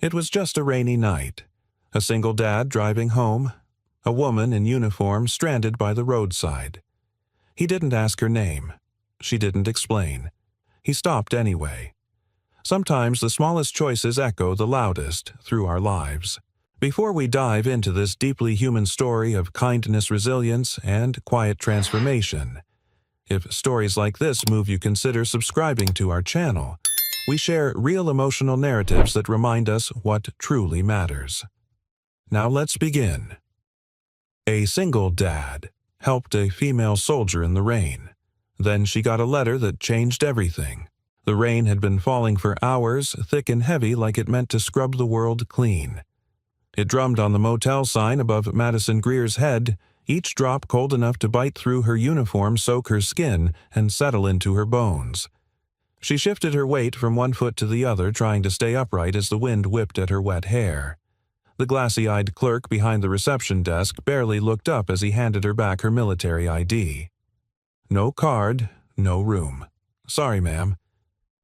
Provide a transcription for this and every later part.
It was just a rainy night. A single dad driving home. A woman in uniform stranded by the roadside. He didn't ask her name. She didn't explain. He stopped anyway. Sometimes the smallest choices echo the loudest through our lives. Before we dive into this deeply human story of kindness, resilience, and quiet transformation, if stories like this move you, consider subscribing to our channel. We share real emotional narratives that remind us what truly matters. Now let's begin. A single dad helped a female soldier in the rain. Then she got a letter that changed everything. The rain had been falling for hours, thick and heavy, like it meant to scrub the world clean. It drummed on the motel sign above Madison Greer's head, each drop cold enough to bite through her uniform, soak her skin, and settle into her bones. She shifted her weight from one foot to the other, trying to stay upright as the wind whipped at her wet hair. The glassy-eyed clerk behind the reception desk barely looked up as he handed her back her military ID. No card, no room. Sorry, ma'am.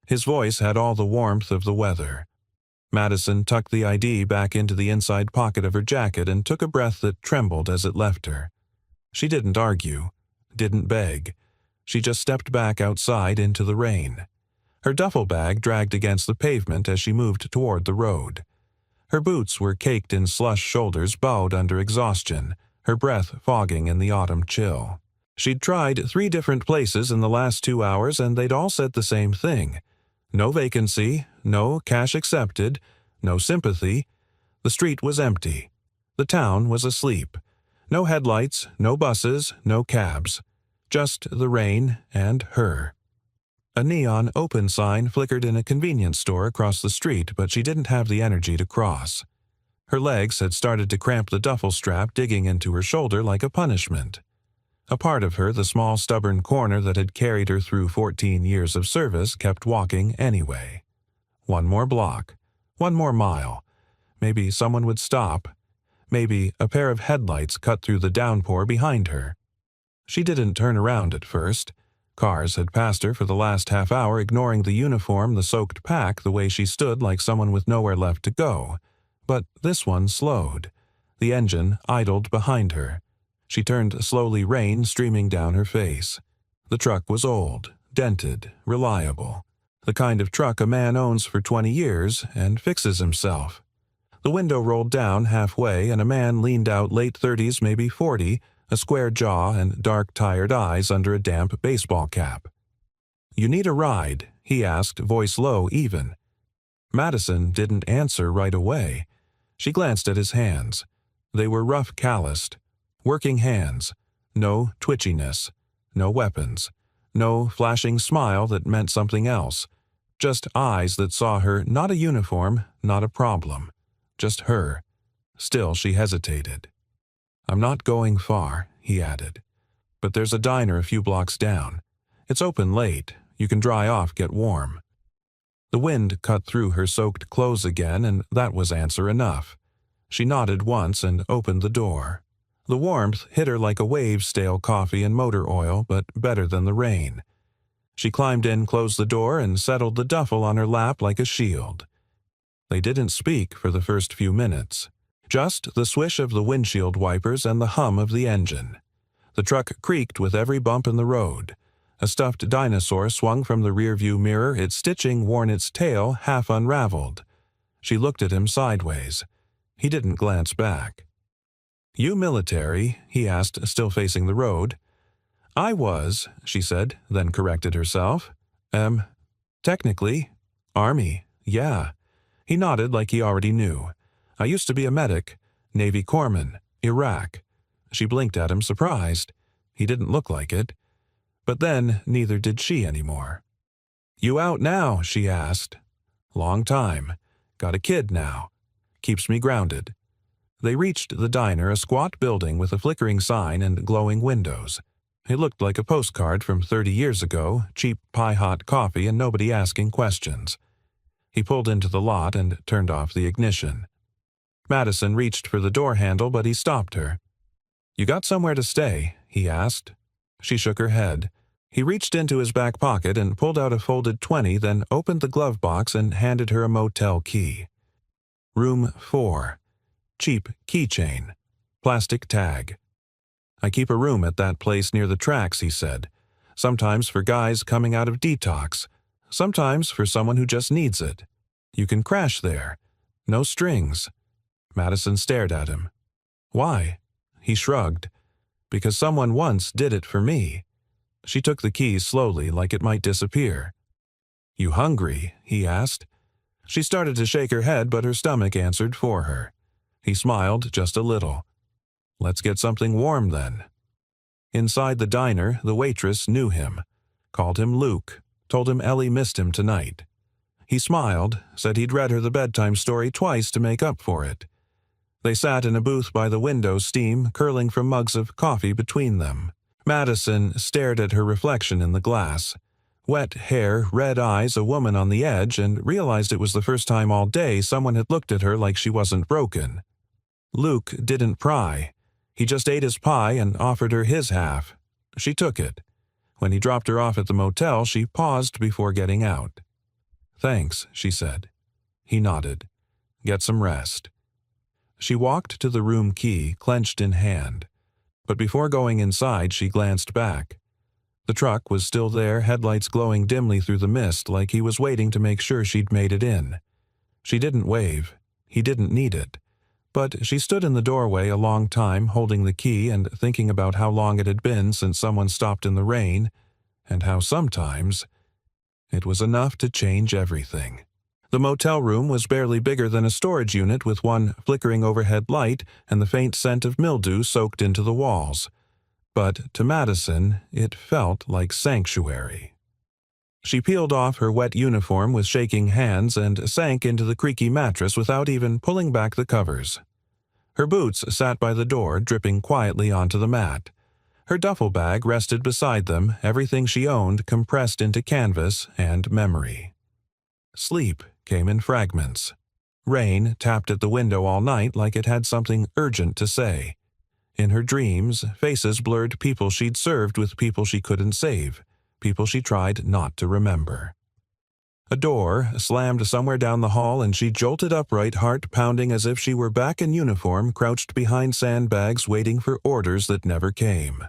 His voice had all the warmth of the weather. Madison tucked the ID back into the inside pocket of her jacket and took a breath that trembled as it left her. She didn't argue, didn't beg. She just stepped back outside into the rain. Her duffel bag dragged against the pavement as she moved toward the road. Her boots were caked in slush, shoulders bowed under exhaustion, her breath fogging in the autumn chill. She'd tried 3 different places in the last 2 hours, and they'd all said the same thing. No vacancy, no cash accepted, no sympathy. The street was empty. The town was asleep. No headlights, no buses, no cabs. Just the rain and her. A neon open sign flickered in a convenience store across the street, but she didn't have the energy to cross. Her legs had started to cramp the duffel strap digging into her shoulder like a punishment. A part of her, the small stubborn corner that had carried her through 14 years of service, kept walking anyway. 1 more block. 1 more mile. Maybe someone would stop. Maybe a pair of headlights cut through the downpour behind her. She didn't turn around at first. Cars had passed her for the last half hour, ignoring the uniform, the soaked pack, the way she stood like someone with nowhere left to go. But this one slowed. The engine idled behind her. She turned slowly, rain streaming down her face. The truck was old, dented, reliable. The kind of truck a man owns for 20 years and fixes himself. The window rolled down halfway, and a man leaned out, late 30s, maybe 40, a square jaw and dark, tired eyes under a damp baseball cap. "You need a ride?" he asked, voice low even. Madison didn't answer right away. She glanced at his hands. They were rough, calloused. Working hands. No twitchiness. No weapons. No flashing smile that meant something else. Just eyes that saw her, not a uniform, not a problem. Just her. Still she hesitated. "I'm not going far," he added. "But there's a diner a few blocks down. It's open late. You can dry off, get warm." The wind cut through her soaked clothes again, and that was answer enough. She nodded once and opened the door. The warmth hit her like a wave, stale coffee and motor oil, but better than the rain. She climbed in, closed the door, and settled the duffel on her lap like a shield. They didn't speak for the first few minutes. Just the swish of the windshield wipers and the hum of the engine. The truck creaked with every bump in the road. A stuffed dinosaur swung from the rearview mirror, its stitching worn, its tail half unraveled. She looked at him sideways. He didn't glance back. "You military?" he asked, still facing the road. "I was," she said, then corrected herself. Technically. Army, yeah." He nodded like he already knew. "I used to be a medic. Navy corpsman. Iraq." She blinked at him, surprised. He didn't look like it. But then neither did she anymore. "You out now?" she asked. "Long time. Got a kid now. Keeps me grounded." They reached the diner, a squat building with a flickering sign and glowing windows. It looked like a postcard from 30 years ago, cheap pie-hot coffee and nobody asking questions. He pulled into the lot and turned off the ignition. Madison reached for the door handle, but he stopped her. "You got somewhere to stay?" he asked. She shook her head. He reached into his back pocket and pulled out a folded 20, then opened the glove box and handed her a motel key. Room 4. Cheap keychain. Plastic tag. I keep a room at that place near the tracks, he said. Sometimes for guys coming out of detox. Sometimes for someone who just needs it. You can crash there. No strings. Madison stared at him. Why? He shrugged. Because someone once did it for me. She took the keys slowly, like it might disappear. You hungry? He asked. She started to shake her head, but her stomach answered for her. He smiled just a little. Let's get something warm then. Inside the diner, the waitress knew him. Called him Luke. Told him Ellie missed him tonight. He smiled, said he'd read her the bedtime story twice to make up for it. They sat in a booth by the window, steam curling from mugs of coffee between them. Madison stared at her reflection in the glass. Wet hair, red eyes, a woman on the edge, and realized it was the first time all day someone had looked at her like she wasn't broken. Luke didn't pry. He just ate his pie and offered her his half. She took it. When he dropped her off at the motel, she paused before getting out. Thanks, she said. He nodded. Get some rest. She walked to the room key, clenched in hand. But before going inside, she glanced back. The truck was still there, headlights glowing dimly through the mist, like he was waiting to make sure she'd made it in. She didn't wave. He didn't need it. But she stood in the doorway a long time, holding the key and thinking about how long it had been since someone stopped in the rain, and how sometimes it was enough to change everything. The motel room was barely bigger than a storage unit, with one flickering overhead light and the faint scent of mildew soaked into the walls. But to Madison, it felt like sanctuary. She peeled off her wet uniform with shaking hands and sank into the creaky mattress without even pulling back the covers. Her boots sat by the door, dripping quietly onto the mat. Her duffel bag rested beside them, everything she owned compressed into canvas and memory. Sleep came in fragments. Rain tapped at the window all night like it had something urgent to say. In her dreams, faces blurred people she'd served with people she couldn't save. People she tried not to remember. A door slammed somewhere down the hall and she jolted upright, heart pounding as if she were back in uniform, crouched behind sandbags waiting for orders that never came.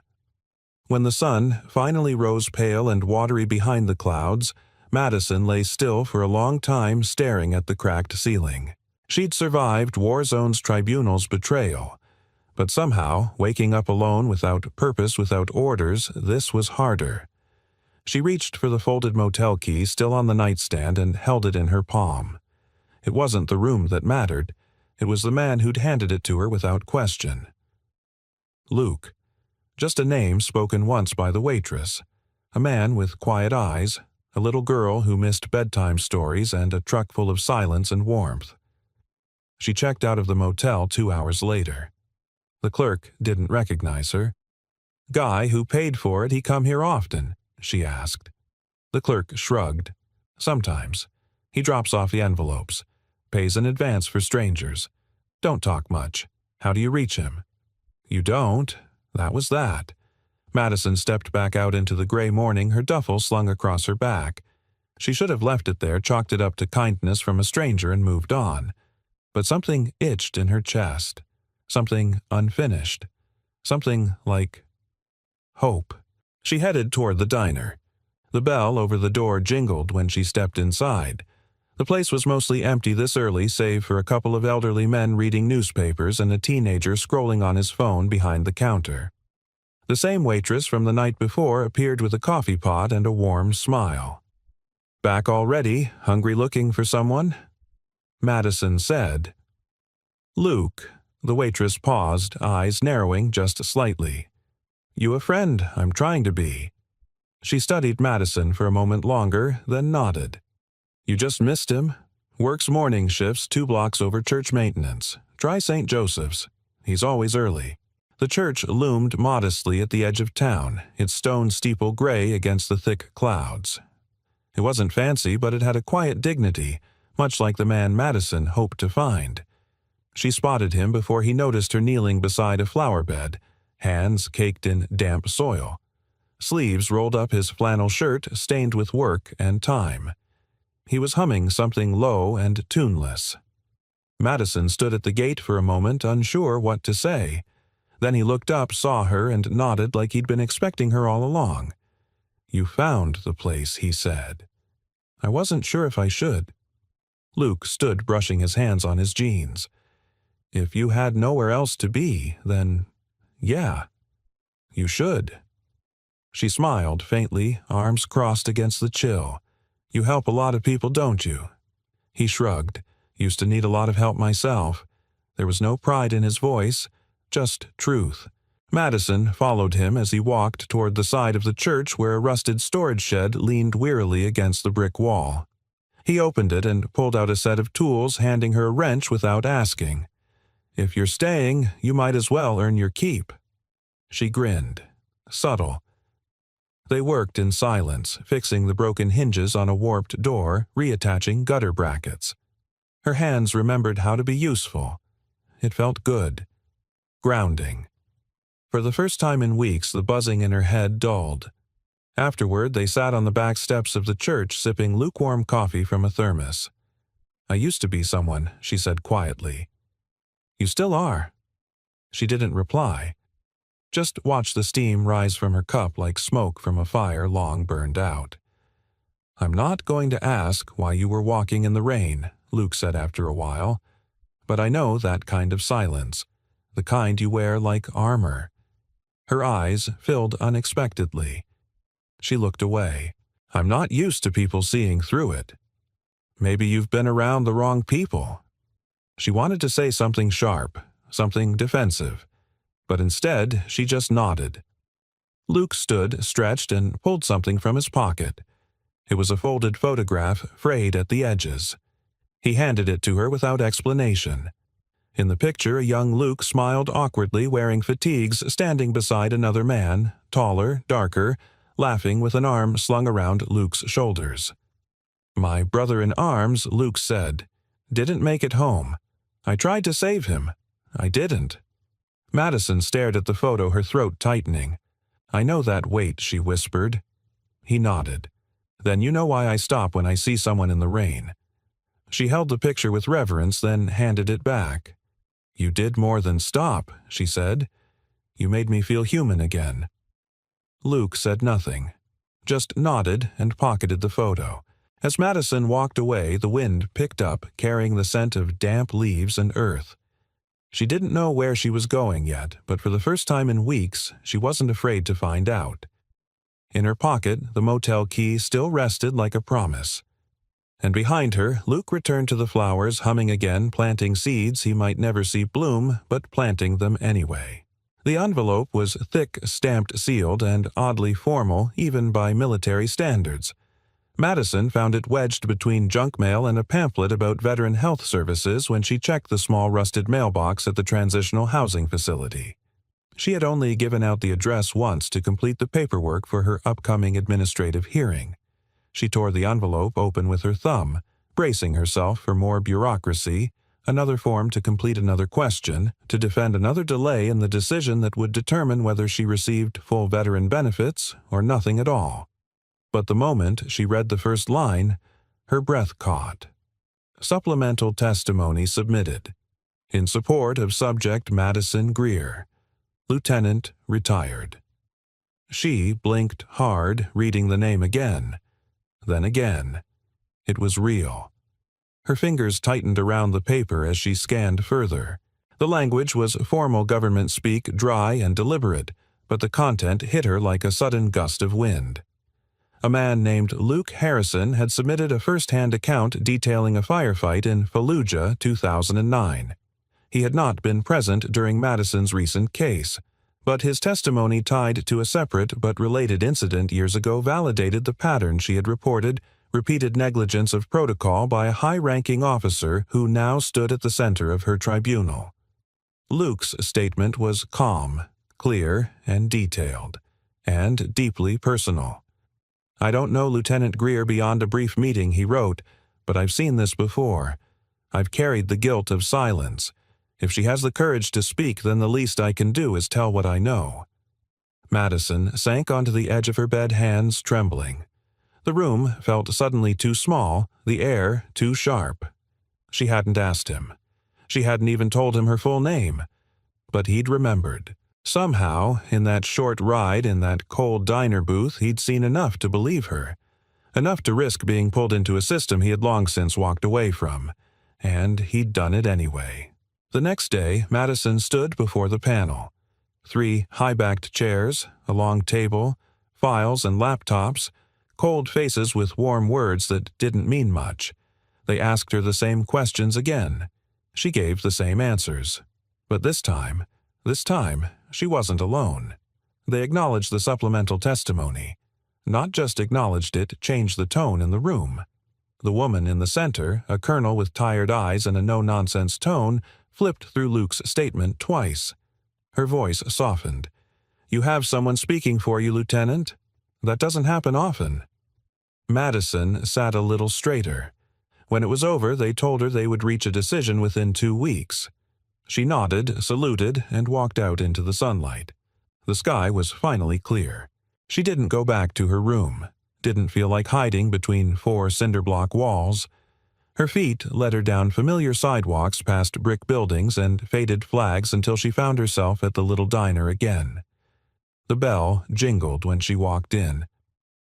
When the sun finally rose pale and watery behind the clouds, Madison lay still for a long time, staring at the cracked ceiling. She'd survived Warzone's tribunal's betrayal. But somehow, waking up alone without purpose, without orders, this was harder. She reached for the folded motel key still on the nightstand and held it in her palm. It wasn't the room that mattered. It was the man who'd handed it to her without question. Luke. Just a name spoken once by the waitress. A man with quiet eyes, a little girl who missed bedtime stories, and a truck full of silence and warmth. She checked out of the motel 2 hours later. The clerk didn't recognize her. Guy who paid for it, he come here often? She asked. The clerk shrugged. Sometimes. He drops off the envelopes. Pays in advance for strangers. Don't talk much. How do you reach him? You don't. That was that. Madison stepped back out into the gray morning, her duffel slung across her back. She should have left it there, chalked it up to kindness from a stranger, and moved on. But something itched in her chest. Something unfinished. Something like hope. She headed toward the diner. The bell over the door jingled when she stepped inside. The place was mostly empty this early, save for a couple of elderly men reading newspapers and a teenager scrolling on his phone behind the counter. The same waitress from the night before appeared with a coffee pot and a warm smile. Back already, hungry looking for someone? Madison said. Luke. The waitress paused, eyes narrowing just slightly. You a friend? I'm trying to be. She studied Madison for a moment longer, then nodded. You just missed him. Works morning shifts 2 blocks over church maintenance. Try St. Joseph's. He's always early. The church loomed modestly at the edge of town, its stone steeple gray against the thick clouds. It wasn't fancy, but it had a quiet dignity, much like the man Madison hoped to find. She spotted him before he noticed her kneeling beside a flower bed, hands caked in damp soil. Sleeves rolled up his flannel shirt, stained with work and time. He was humming something low and tuneless. Madison stood at the gate for a moment, unsure what to say. Then he looked up, saw her, and nodded like he'd been expecting her all along. "You found the place," he said. "I wasn't sure if I should." Luke stood brushing his hands on his jeans. "If you had nowhere else to be, then, yeah, you should." She smiled faintly, arms crossed against the chill. "You help a lot of people, don't you?" He shrugged. "Used to need a lot of help myself." There was no pride in his voice, just truth. Madison followed him as he walked toward the side of the church where a rusted storage shed leaned wearily against the brick wall. He opened it and pulled out a set of tools, handing her a wrench without asking. "If you're staying, you might as well earn your keep." She grinned. Subtle. They worked in silence, fixing the broken hinges on a warped door, reattaching gutter brackets. Her hands remembered how to be useful. It felt good. Grounding. For the first time in weeks, the buzzing in her head dulled. Afterward, they sat on the back steps of the church, sipping lukewarm coffee from a thermos. "I used to be someone," she said quietly. "You still are." She didn't reply. Just watched the steam rise from her cup like smoke from a fire long burned out. "I'm not going to ask why you were walking in the rain," Luke said after a while. "But I know that kind of silence, the kind you wear like armor." Her eyes filled unexpectedly. She looked away. "I'm not used to people seeing through it." "Maybe you've been around the wrong people." She wanted to say something sharp, something defensive, but instead she just nodded. Luke stood, stretched, and pulled something from his pocket. It was a folded photograph, frayed at the edges. He handed it to her without explanation. In the picture, a young Luke smiled awkwardly, wearing fatigues, standing beside another man, taller, darker, laughing with an arm slung around Luke's shoulders. "My brother-in-arms," Luke said, "didn't make it home. I tried to save him. I didn't." Madison stared at the photo, her throat tightening. "I know that weight," she whispered. He nodded. "Then you know why I stop when I see someone in the rain." She held the picture with reverence, then handed it back. "You did more than stop," she said. "You made me feel human again." Luke said nothing, just nodded and pocketed the photo. As Madison walked away, the wind picked up, carrying the scent of damp leaves and earth. She didn't know where she was going yet, but for the first time in weeks, she wasn't afraid to find out. In her pocket, the motel key still rested like a promise. And behind her, Luke returned to the flowers, humming again, planting seeds he might never see bloom, but planting them anyway. The envelope was thick, stamped, sealed, and oddly formal, even by military standards. Madison found it wedged between junk mail and a pamphlet about veteran health services when she checked the small rusted mailbox at the transitional housing facility. She had only given out the address once to complete the paperwork for her upcoming administrative hearing. She tore the envelope open with her thumb, bracing herself for more bureaucracy, another form to complete another question, to defend another delay in the decision that would determine whether she received full veteran benefits or nothing at all. But the moment she read the first line, her breath caught. Supplemental testimony submitted. In support of subject Madison Greer, Lieutenant, retired. She blinked hard, reading the name again. Then again. It was real. Her fingers tightened around the paper as she scanned further. The language was formal government speak, dry and deliberate, but the content hit her like a sudden gust of wind. A man named Luke Harrison had submitted a first-hand account detailing a firefight in Fallujah, 2009. He had not been present during Madison's recent case, but his testimony tied to a separate but related incident years ago validated the pattern she had reported: repeated negligence of protocol by a high-ranking officer who now stood at the center of her tribunal. Luke's statement was calm, clear, and detailed, and deeply personal. "I don't know Lieutenant Greer beyond a brief meeting," he wrote, "but I've seen this before. I've carried the guilt of silence. If she has the courage to speak, then the least I can do is tell what I know." Madison sank onto the edge of her bed, hands trembling. The room felt suddenly too small, the air too sharp. She hadn't asked him. She hadn't even told him her full name. But he'd remembered. Somehow, in that short ride in that cold diner booth, he'd seen enough to believe her. Enough to risk being pulled into a system he had long since walked away from. And he'd done it anyway. The next day, Madison stood before the panel. 3 high-backed chairs, a long table, files and laptops, cold faces with warm words that didn't mean much. They asked her the same questions again. She gave the same answers. But this time, she wasn't alone. They acknowledged the supplemental testimony. Not just acknowledged it, changed the tone in the room. The woman in the center, a colonel with tired eyes and a no-nonsense tone, flipped through Luke's statement twice. Her voice softened. "You have someone speaking for you, Lieutenant? That doesn't happen often." Madison sat a little straighter. When it was over, they told her they would reach a decision within 2 weeks. She nodded, saluted, and walked out into the sunlight. The sky was finally clear. She didn't go back to her room, didn't feel like hiding between 4 cinder-block walls. Her feet led her down familiar sidewalks past brick buildings and faded flags until she found herself at the little diner again. The bell jingled when she walked in.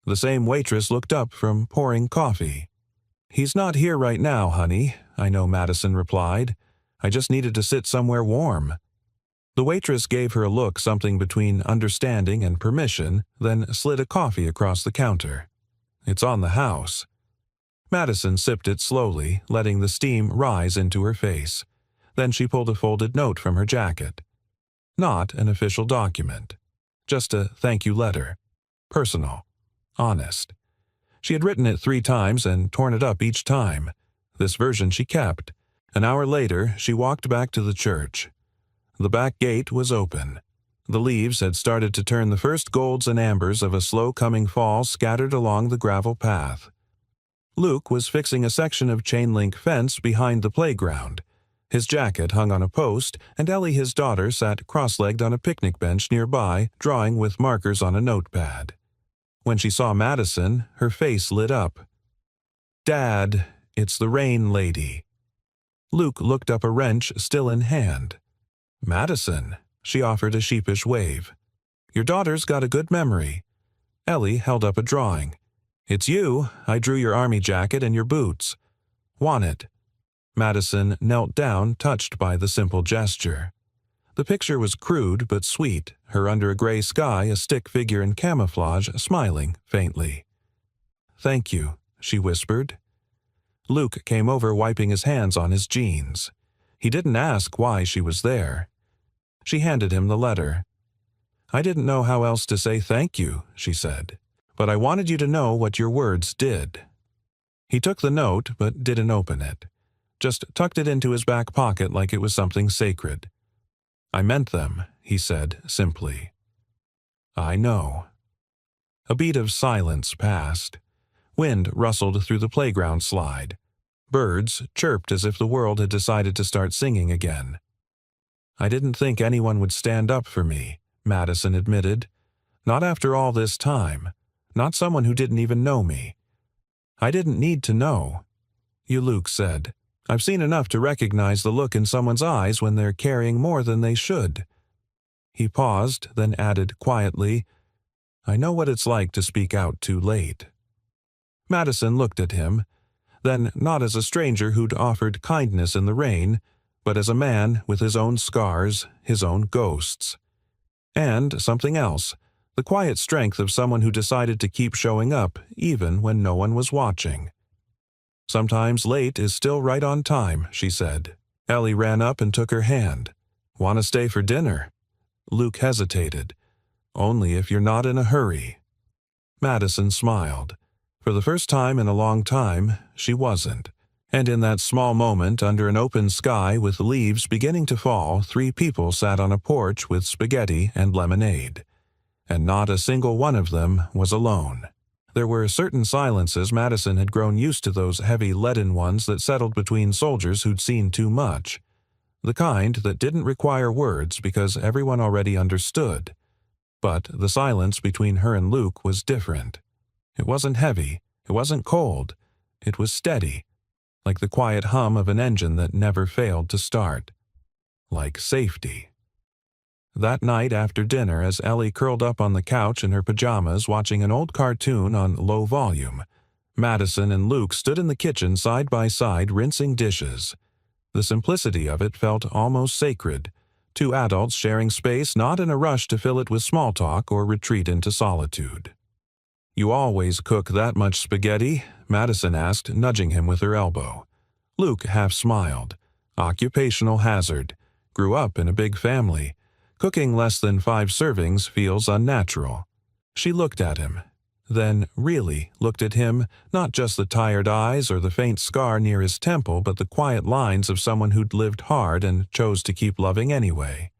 The same waitress looked up from pouring coffee. "He's not here right now, honey," I know Madison replied. "I just needed to sit somewhere warm." The waitress gave her a look something between understanding and permission, then slid a coffee across the counter. "It's on the house." Madison sipped it slowly, letting the steam rise into her face. Then she pulled a folded note from her jacket. Not an official document. Just a thank-you letter. Personal. Honest. She had written it 3 times and torn it up each time. This version she kept. An hour later, she walked back to the church. The back gate was open. The leaves had started to turn the first golds and ambers of a slow-coming fall scattered along the gravel path. Luke was fixing a section of chain-link fence behind the playground. His jacket hung on a post, and Ellie, his daughter, sat cross-legged on a picnic bench nearby, drawing with markers on a notepad. When she saw Madison, her face lit up. "Dad, it's the rain lady." Luke looked up, a wrench still in hand. "Madison," she offered a sheepish wave. "Your daughter's got a good memory." Ellie held up a drawing. "It's you. I drew your army jacket and your boots. Want it?" Madison knelt down, touched by the simple gesture. The picture was crude but sweet, her under a gray sky, a stick figure in camouflage, smiling faintly. "Thank you," she whispered. Luke came over, wiping his hands on his jeans. He didn't ask why she was there. She handed him the letter. "I didn't know how else to say thank you," she said, "but I wanted you to know what your words did." He took the note, but didn't open it. Just tucked it into his back pocket like it was something sacred. "I meant them," he said simply. "I know." A beat of silence passed. Wind rustled through the playground slide. Birds chirped as if the world had decided to start singing again. "I didn't think anyone would stand up for me," Madison admitted. "Not after all this time. Not someone who didn't even know me." "I didn't need to know." "You," Luke said. "I've seen enough to recognize the look in someone's eyes when they're carrying more than they should." He paused, then added quietly, "I know what it's like to speak out too late." Madison looked at him, then not as a stranger who'd offered kindness in the rain, but as a man with his own scars, his own ghosts. And something else, the quiet strength of someone who decided to keep showing up even when no one was watching. "Sometimes late is still right on time," she said. Ellie ran up and took her hand. "Want to stay for dinner?" Luke hesitated. "Only if you're not in a hurry." Madison smiled. For the first time in a long time, she wasn't. And in that small moment, under an open sky with leaves beginning to fall, 3 people sat on a porch with spaghetti and lemonade. And not a single one of them was alone. There were certain silences. Madison had grown used to those heavy leaden ones that settled between soldiers who'd seen too much. The kind that didn't require words because everyone already understood. But the silence between her and Luke was different. It wasn't heavy, it wasn't cold, it was steady, like the quiet hum of an engine that never failed to start. Like safety. That night after dinner, as Ellie curled up on the couch in her pajamas watching an old cartoon on low volume, Madison and Luke stood in the kitchen side by side rinsing dishes. The simplicity of it felt almost sacred, two adults sharing space not in a rush to fill it with small talk or retreat into solitude. "You always cook that much spaghetti?" Madison asked, nudging him with her elbow. Luke half smiled. Occupational hazard. Grew up in a big family. Cooking less than 5 servings feels unnatural. She looked at him, then really looked at him, not just the tired eyes or the faint scar near his temple, but the quiet lines of someone who'd lived hard and chose to keep loving anyway.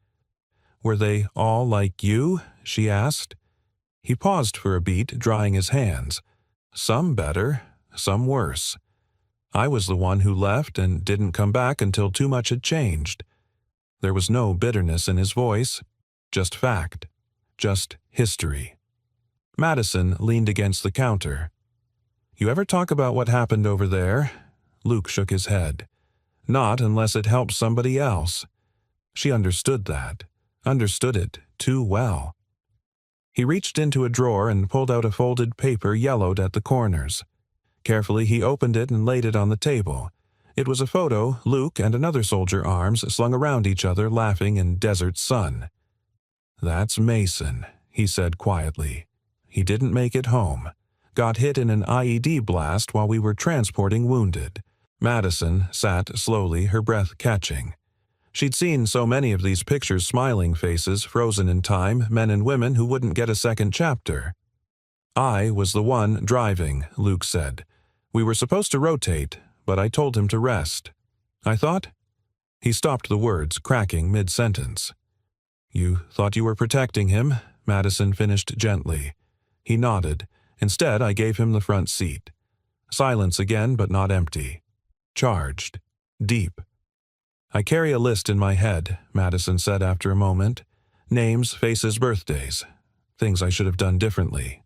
"Were they all like you?" she asked. He paused for a beat, drying his hands. "Some better, some worse. I was the one who left and didn't come back until too much had changed." There was no bitterness in his voice, just fact, just history. Madison leaned against the counter. "You ever talk about what happened over there?" Luke shook his head. "Not unless it helps somebody else." She understood that, understood it too well. He reached into a drawer and pulled out a folded paper yellowed at the corners. Carefully he opened it and laid it on the table. It was a photo, Luke and another soldier, arms slung around each other, laughing in desert sun. "That's Mason," he said quietly. "He didn't make it home. Got hit in an IED blast while we were transporting wounded." Madison sat slowly, her breath catching. She'd seen so many of these pictures, smiling faces, frozen in time, men and women who wouldn't get a second chapter. "I was the one driving," Luke said. "We were supposed to rotate, but I told him to rest. I thought—" He stopped the words, cracking mid-sentence. "You thought you were protecting him," Madison finished gently. He nodded. "Instead, I gave him the front seat." Silence again, but not empty. Charged. Deep. "I carry a list in my head," Madison said after a moment. "Names, faces, birthdays. Things I should have done differently."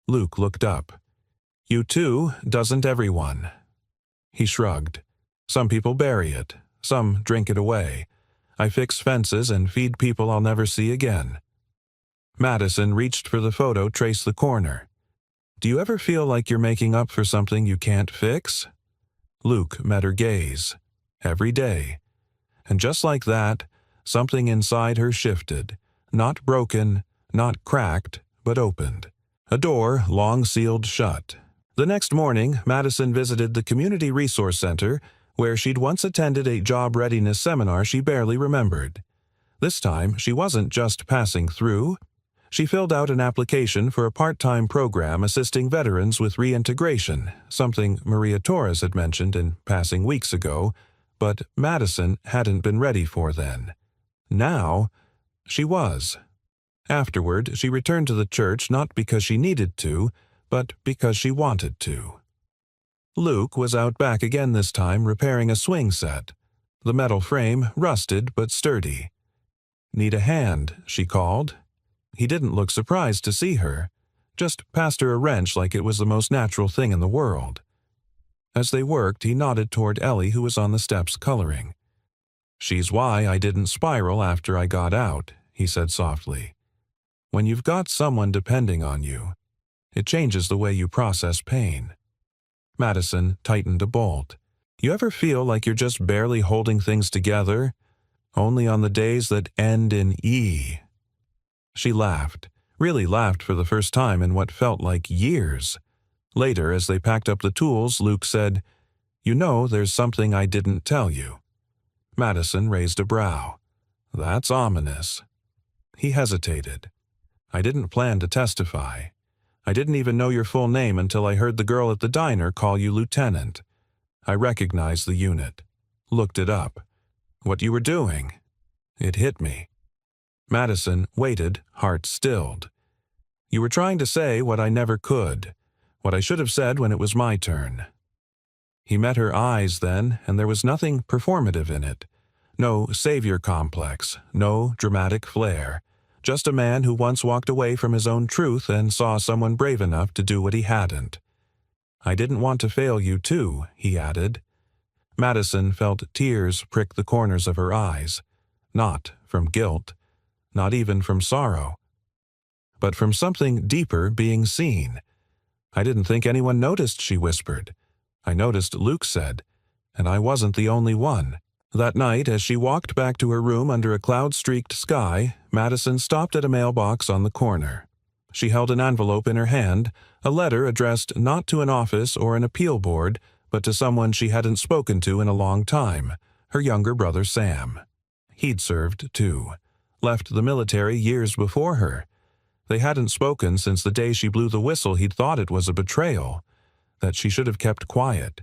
Luke looked up. "You too, doesn't everyone?" He shrugged. "Some people bury it. Some drink it away. I fix fences and feed people I'll never see again." Madison reached for the photo, traced the corner. "Do you ever feel like you're making up for something you can't fix?" Luke met her gaze. Every day. And just like that, something inside her shifted. Not broken, not cracked, but opened. A door long sealed shut. The next morning, Madison visited the Community Resource Center, where she'd once attended a job readiness seminar she barely remembered. This time, she wasn't just passing through. She filled out an application for a part-time program assisting veterans with reintegration, something Maria Torres had mentioned in passing weeks ago, but Madison hadn't been ready for then. Now, she was. Afterward, she returned to the church not because she needed to, but because she wanted to. Luke was out back again this time, repairing a swing set. The metal frame rusted but sturdy. "Need a hand," she called. He didn't look surprised to see her, just passed her a wrench like it was the most natural thing in the world. As they worked, he nodded toward Ellie, who was on the steps coloring. "She's why I didn't spiral after I got out," he said softly. "When you've got someone depending on you, it changes the way you process pain." Madison tightened a bolt. "You ever feel like you're just barely holding things together? Only on the days that end in E." She laughed, really laughed for the first time in what felt like years. Later, as they packed up the tools, Luke said, "You know, there's something I didn't tell you." Madison raised a brow. "That's ominous." He hesitated. "I didn't plan to testify. I didn't even know your full name until I heard the girl at the diner call you Lieutenant. I recognized the unit. Looked it up. What you were doing. It hit me." Madison waited, heart stilled. "You were trying to say what I never could, what I should have said when it was my turn." He met her eyes then, and there was nothing performative in it. No savior complex, no dramatic flair. Just a man who once walked away from his own truth and saw someone brave enough to do what he hadn't. "I didn't want to fail you too," he added. Madison felt tears prick the corners of her eyes, not from guilt, not even from sorrow, but from something deeper being seen. "I didn't think anyone noticed," she whispered. "I noticed," Luke said, "and I wasn't the only one." That night, as she walked back to her room under a cloud-streaked sky, Madison stopped at a mailbox on the corner. She held an envelope in her hand, a letter addressed not to an office or an appeal board, but to someone she hadn't spoken to in a long time, her younger brother Sam. He'd served, too. Left the military years before her. They hadn't spoken since the day she blew the whistle. He'd thought it was a betrayal, that she should have kept quiet.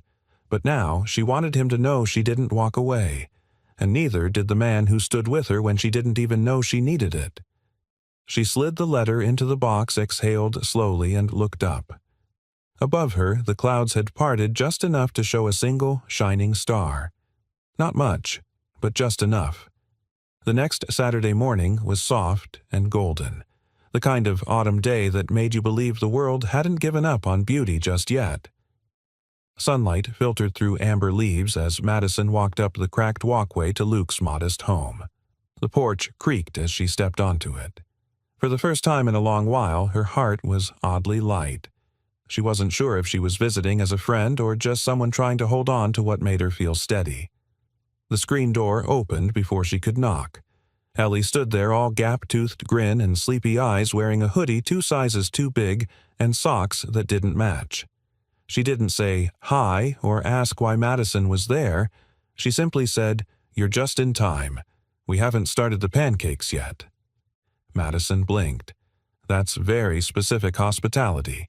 But now she wanted him to know she didn't walk away, and neither did the man who stood with her when she didn't even know she needed it. She slid the letter into the box, exhaled slowly, and looked up. Above her, the clouds had parted just enough to show a single, shining star. Not much, but just enough. The next Saturday morning was soft and golden, the kind of autumn day that made you believe the world hadn't given up on beauty just yet. Sunlight filtered through amber leaves as Madison walked up the cracked walkway to Luke's modest home. The porch creaked as she stepped onto it. For the first time in a long while, her heart was oddly light. She wasn't sure if she was visiting as a friend or just someone trying to hold on to what made her feel steady. The screen door opened before she could knock. Ellie stood there, all gap-toothed grin and sleepy eyes, wearing a hoodie 2 sizes too big and socks that didn't match. She didn't say hi or ask why Madison was there. She simply said, "You're just in time. We haven't started the pancakes yet." Madison blinked. "That's very specific hospitality."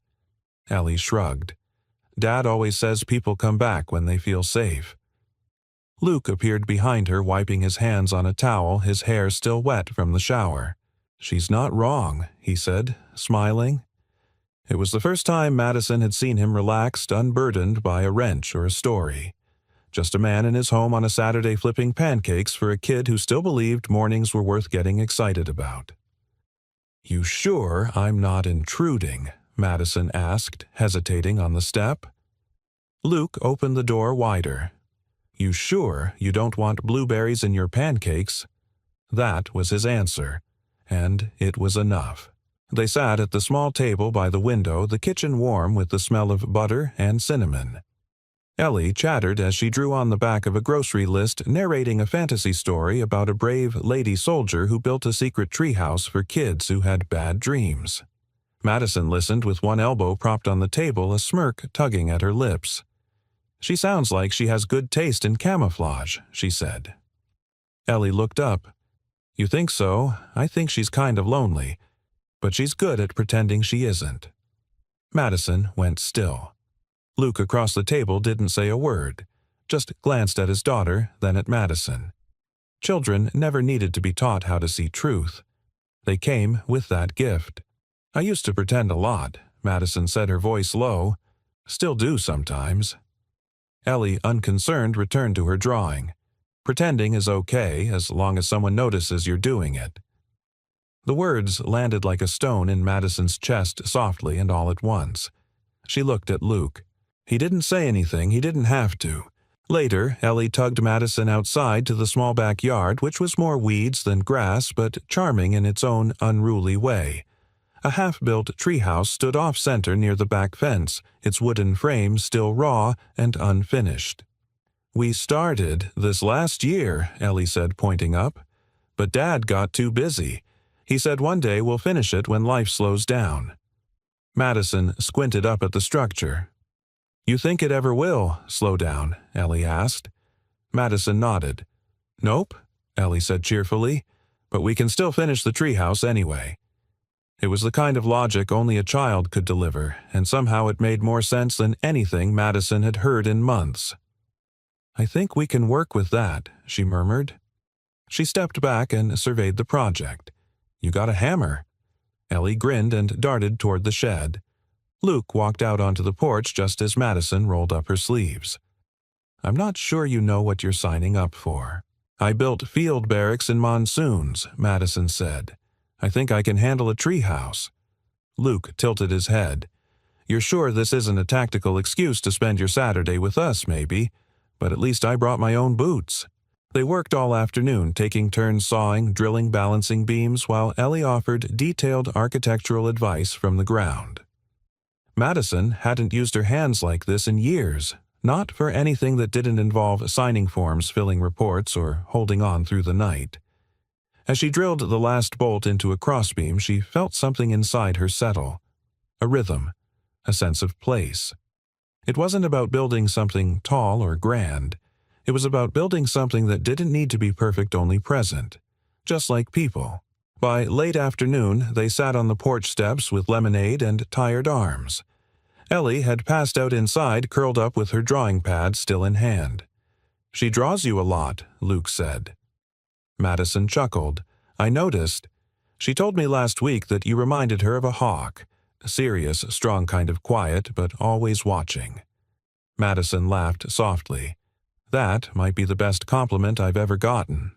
Ellie shrugged. "Dad always says people come back when they feel safe." Luke appeared behind her, wiping his hands on a towel, his hair still wet from the shower. "She's not wrong," he said, smiling. It was the first time Madison had seen him relaxed, unburdened by a wrench or a story. Just a man in his home on a Saturday flipping pancakes for a kid who still believed mornings were worth getting excited about. "You sure I'm not intruding?" Madison asked, hesitating on the step. Luke opened the door wider. "You sure you don't want blueberries in your pancakes?" That was his answer, and it was enough. They sat at the small table by the window, the kitchen warm with the smell of butter and cinnamon. Ellie chattered as she drew on the back of a grocery list, narrating a fantasy story about a brave lady soldier who built a secret treehouse for kids who had bad dreams. Madison listened with one elbow propped on the table, a smirk tugging at her lips. "She sounds like she has good taste in camouflage," she said. Ellie looked up. "You think so? I think she's kind of lonely. But she's good at pretending she isn't." Madison went still. Luke across the table didn't say a word, just glanced at his daughter, then at Madison. Children never needed to be taught how to see truth. They came with that gift. "I used to pretend a lot," Madison said, her voice low. "Still do sometimes." Ellie, unconcerned, returned to her drawing. Pretending is okay as long as someone notices you're doing it. The words landed like a stone in Madison's chest softly and all at once. She looked at Luke. He didn't say anything, he didn't have to. Later, Ellie tugged Madison outside to the small backyard, which was more weeds than grass, but charming in its own unruly way. A half-built treehouse stood off-center near the back fence, its wooden frame still raw and unfinished. "We started this last year," Ellie said, pointing up. "But Dad got too busy. He said one day we'll finish it when life slows down." Madison squinted up at the structure. "You think it ever will slow down?" Ellie asked. Madison nodded. "Nope," Ellie said cheerfully, "but we can still finish the treehouse anyway." It was the kind of logic only a child could deliver, and somehow it made more sense than anything Madison had heard in months. "I think we can work with that," she murmured. She stepped back and surveyed the project. "You got a hammer." Ellie grinned and darted toward the shed. Luke walked out onto the porch just as Madison rolled up her sleeves. "I'm not sure you know what you're signing up for." "I built field barracks in monsoons," Madison said. "I think I can handle a treehouse." Luke tilted his head. "You're sure this isn't a tactical excuse to spend your Saturday with us, maybe? But at least I brought my own boots. They worked all afternoon, taking turns sawing, drilling balancing beams, while Ellie offered detailed architectural advice from the ground. Madison hadn't used her hands like this in years, not for anything that didn't involve signing forms, filling reports, or holding on through the night. As she drilled the last bolt into a crossbeam, she felt something inside her settle. A rhythm, a sense of place. It wasn't about building something tall or grand. It was about building something that didn't need to be perfect, only present. Just like people. By late afternoon, they sat on the porch steps with lemonade and tired arms. Ellie had passed out inside, curled up with her drawing pad still in hand. "She draws you a lot," Luke said. Madison chuckled. "I noticed. She told me last week that you reminded her of a hawk. A serious, strong kind of quiet, but always watching." Madison laughed softly. "That might be the best compliment I've ever gotten."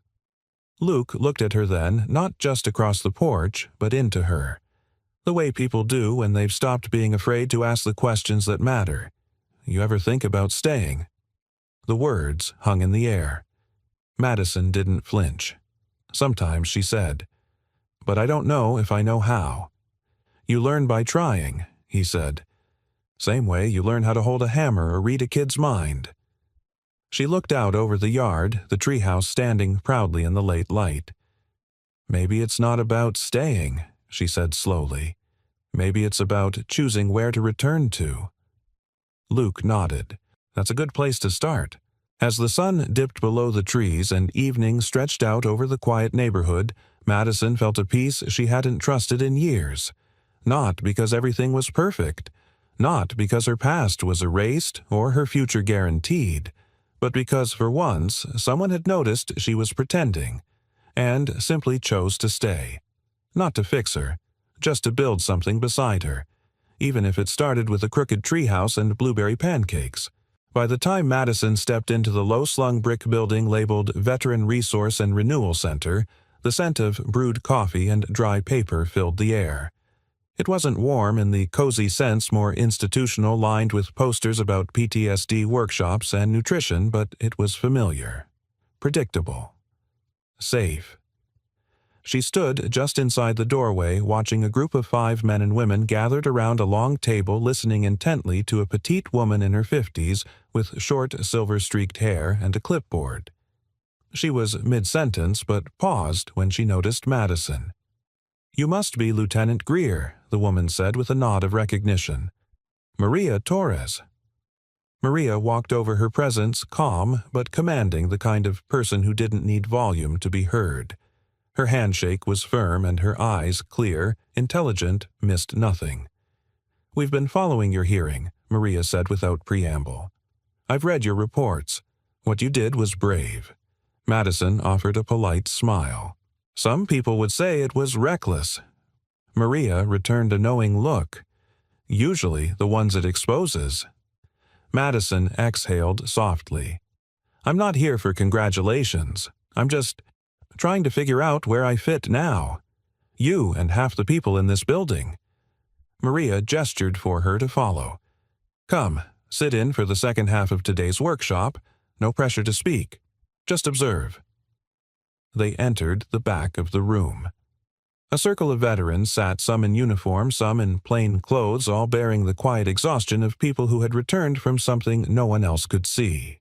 Luke looked at her then, not just across the porch, but into her. The way people do when they've stopped being afraid to ask the questions that matter. "You ever think about staying?" The words hung in the air. Madison didn't flinch. "Sometimes," she said. "But I don't know if I know how." "You learn by trying," he said. "Same way you learn how to hold a hammer or read a kid's mind." She looked out over the yard, the treehouse standing proudly in the late light. "Maybe it's not about staying," she said slowly. "Maybe it's about choosing where to return to." Luke nodded. "That's a good place to start." As the sun dipped below the trees and evening stretched out over the quiet neighborhood, Madison felt a peace she hadn't trusted in years. Not because everything was perfect. Not because her past was erased or her future guaranteed. But because, for once, someone had noticed she was pretending, and simply chose to stay. Not to fix her, just to build something beside her, even if it started with a crooked treehouse and blueberry pancakes. By the time Madison stepped into the low-slung brick building labeled Veteran Resource and Renewal Center, the scent of brewed coffee and dry paper filled the air. It wasn't warm in the cozy sense more institutional, lined with posters about PTSD workshops and nutrition, but it was familiar. Predictable. Safe. She stood just inside the doorway, watching a group of 5 men and women gathered around a long table listening intently to a petite woman in her 50s with short silver-streaked hair and a clipboard. She was mid-sentence, but paused when she noticed Madison. "You must be Lieutenant Greer," the woman said with a nod of recognition. "Maria Torres." Maria walked over her presence, calm but commanding, the kind of person who didn't need volume to be heard. Her handshake was firm and her eyes, clear, intelligent, missed nothing. "We've been following your hearing," Maria said without preamble. "I've read your reports. What you did was brave." Madison offered a polite smile. "Some people would say it was reckless." Maria returned a knowing look. "Usually the ones it exposes." Madison exhaled softly. "I'm not here for congratulations. I'm just trying to figure out where I fit now. You and half the people in this building." Maria gestured for her to follow. "Come, sit in for the second half of today's workshop. No pressure to speak. Just observe." They entered the back of the room. A circle of veterans sat, some in uniform, some in plain clothes, all bearing the quiet exhaustion of people who had returned from something no one else could see.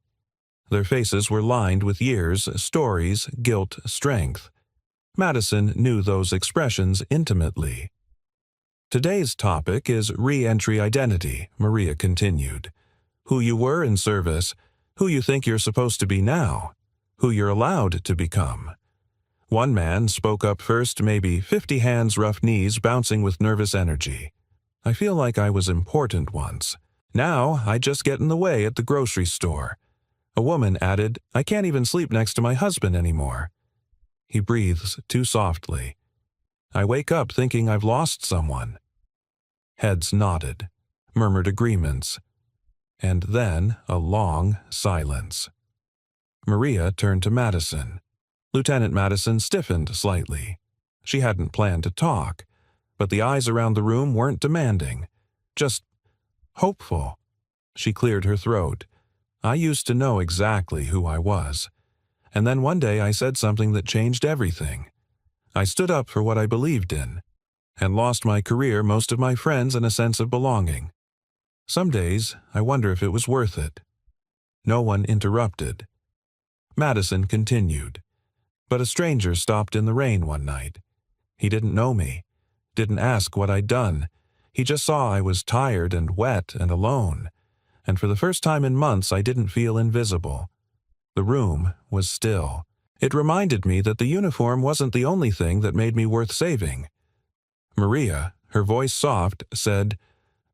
Their faces were lined with years, stories, guilt, strength. Madison knew those expressions intimately. "Today's topic is re-entry identity," Maria continued. "Who you were in service, who you think you're supposed to be now, who you're allowed to become." One man spoke up first, maybe 50 hands, rough knees, bouncing with nervous energy. "I feel like I was important once. Now I just get in the way at the grocery store." A woman added, "I can't even sleep next to my husband anymore." He breathes too softly. "I wake up thinking I've lost someone." Heads nodded, murmured agreements, and then a long silence. Maria turned to Madison. Lieutenant Madison stiffened slightly. She hadn't planned to talk, but the eyes around the room weren't demanding, just hopeful. She cleared her throat. I used to know exactly who I was. And then one day I said something that changed everything. I stood up for what I believed in, and lost my career, most of my friends, and a sense of belonging. Some days, I wonder if it was worth it. No one interrupted. Madison continued. But a stranger stopped in the rain one night. He didn't know me, didn't ask what I'd done. He just saw I was tired and wet and alone, and for the first time in months I didn't feel invisible. The room was still. It reminded me that the uniform wasn't the only thing that made me worth saving. Maria, her voice soft, said,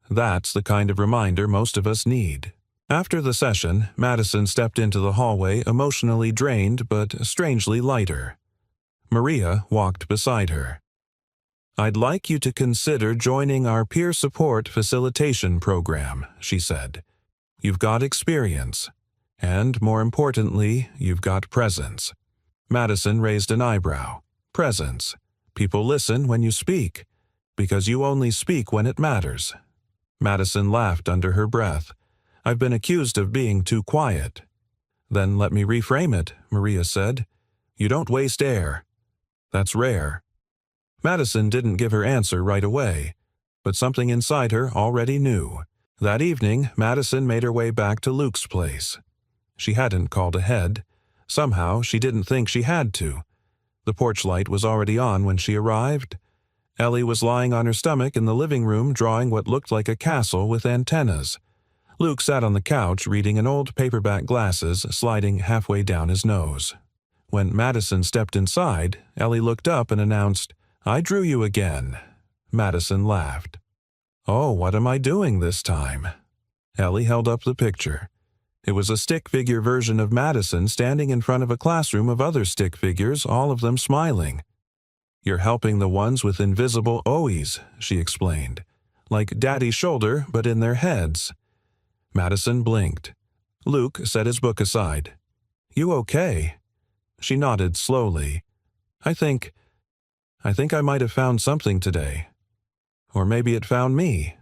"That's the kind of reminder most of us need." After the session, Madison stepped into the hallway emotionally drained but strangely lighter. Maria walked beside her. "I'd like you to consider joining our peer support facilitation program," she said. "You've got experience. And, more importantly, you've got presence." Madison raised an eyebrow. "Presence. People listen when you speak, because you only speak when it matters." Madison laughed under her breath. "I've been accused of being too quiet." "Then let me reframe it," Maria said. "You don't waste air. That's rare." Madison didn't give her answer right away, but something inside her already knew. That evening, Madison made her way back to Luke's place. She hadn't called ahead. Somehow, she didn't think she had to. The porch light was already on when she arrived. Ellie was lying on her stomach in the living room drawing what looked like a castle with antennas. Luke sat on the couch reading an old paperback glasses sliding halfway down his nose. When Madison stepped inside, Ellie looked up and announced, "I drew you again." Madison laughed. "Oh, what am I doing this time?" Ellie held up the picture. It was a stick figure version of Madison standing in front of a classroom of other stick figures, all of them smiling. "You're helping the ones with invisible OEs," she explained. "Like Daddy's shoulder, but in their heads." Madison blinked. Luke set his book aside. "You okay?" She nodded slowly. I think I might have found something today. Or maybe it found me."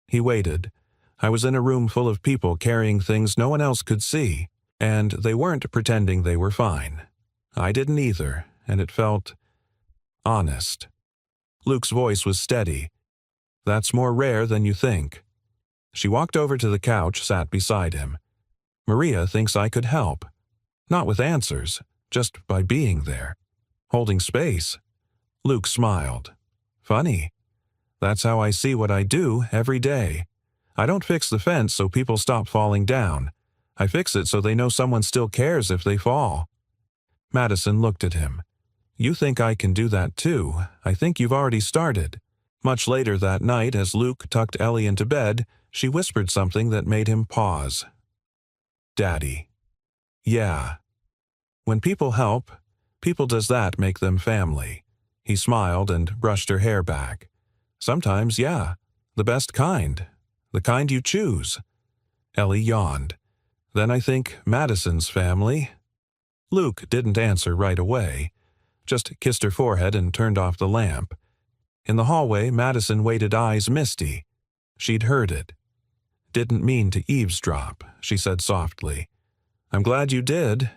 He waited. I was in a room full of people carrying things no one else could see, and they weren't pretending they were fine. I didn't either, and it felt honest. Luke's voice was steady. "That's more rare than you think." She walked over to the couch, sat beside him. "Maria thinks I could help. Not with answers, just by being there. Holding space." Luke smiled. "Funny. That's how I see what I do every day. I don't fix the fence so people stop falling down. I fix it so they know someone still cares if they fall." Madison looked at him. "You think I can do that too. I think you've already started." Much later that night, as Luke tucked Ellie into bed, she whispered something that made him pause. "Daddy." "Yeah. When people help, does that make them family?" He smiled and brushed her hair back. "Sometimes, yeah. The best kind. The kind you choose." Ellie yawned. "Then I think Madison's family." Luke didn't answer right away, just kissed her forehead and turned off the lamp. In the hallway, Madison waited, eyes misty. She'd heard it. "Didn't mean to eavesdrop," she said softly. "I'm glad you did."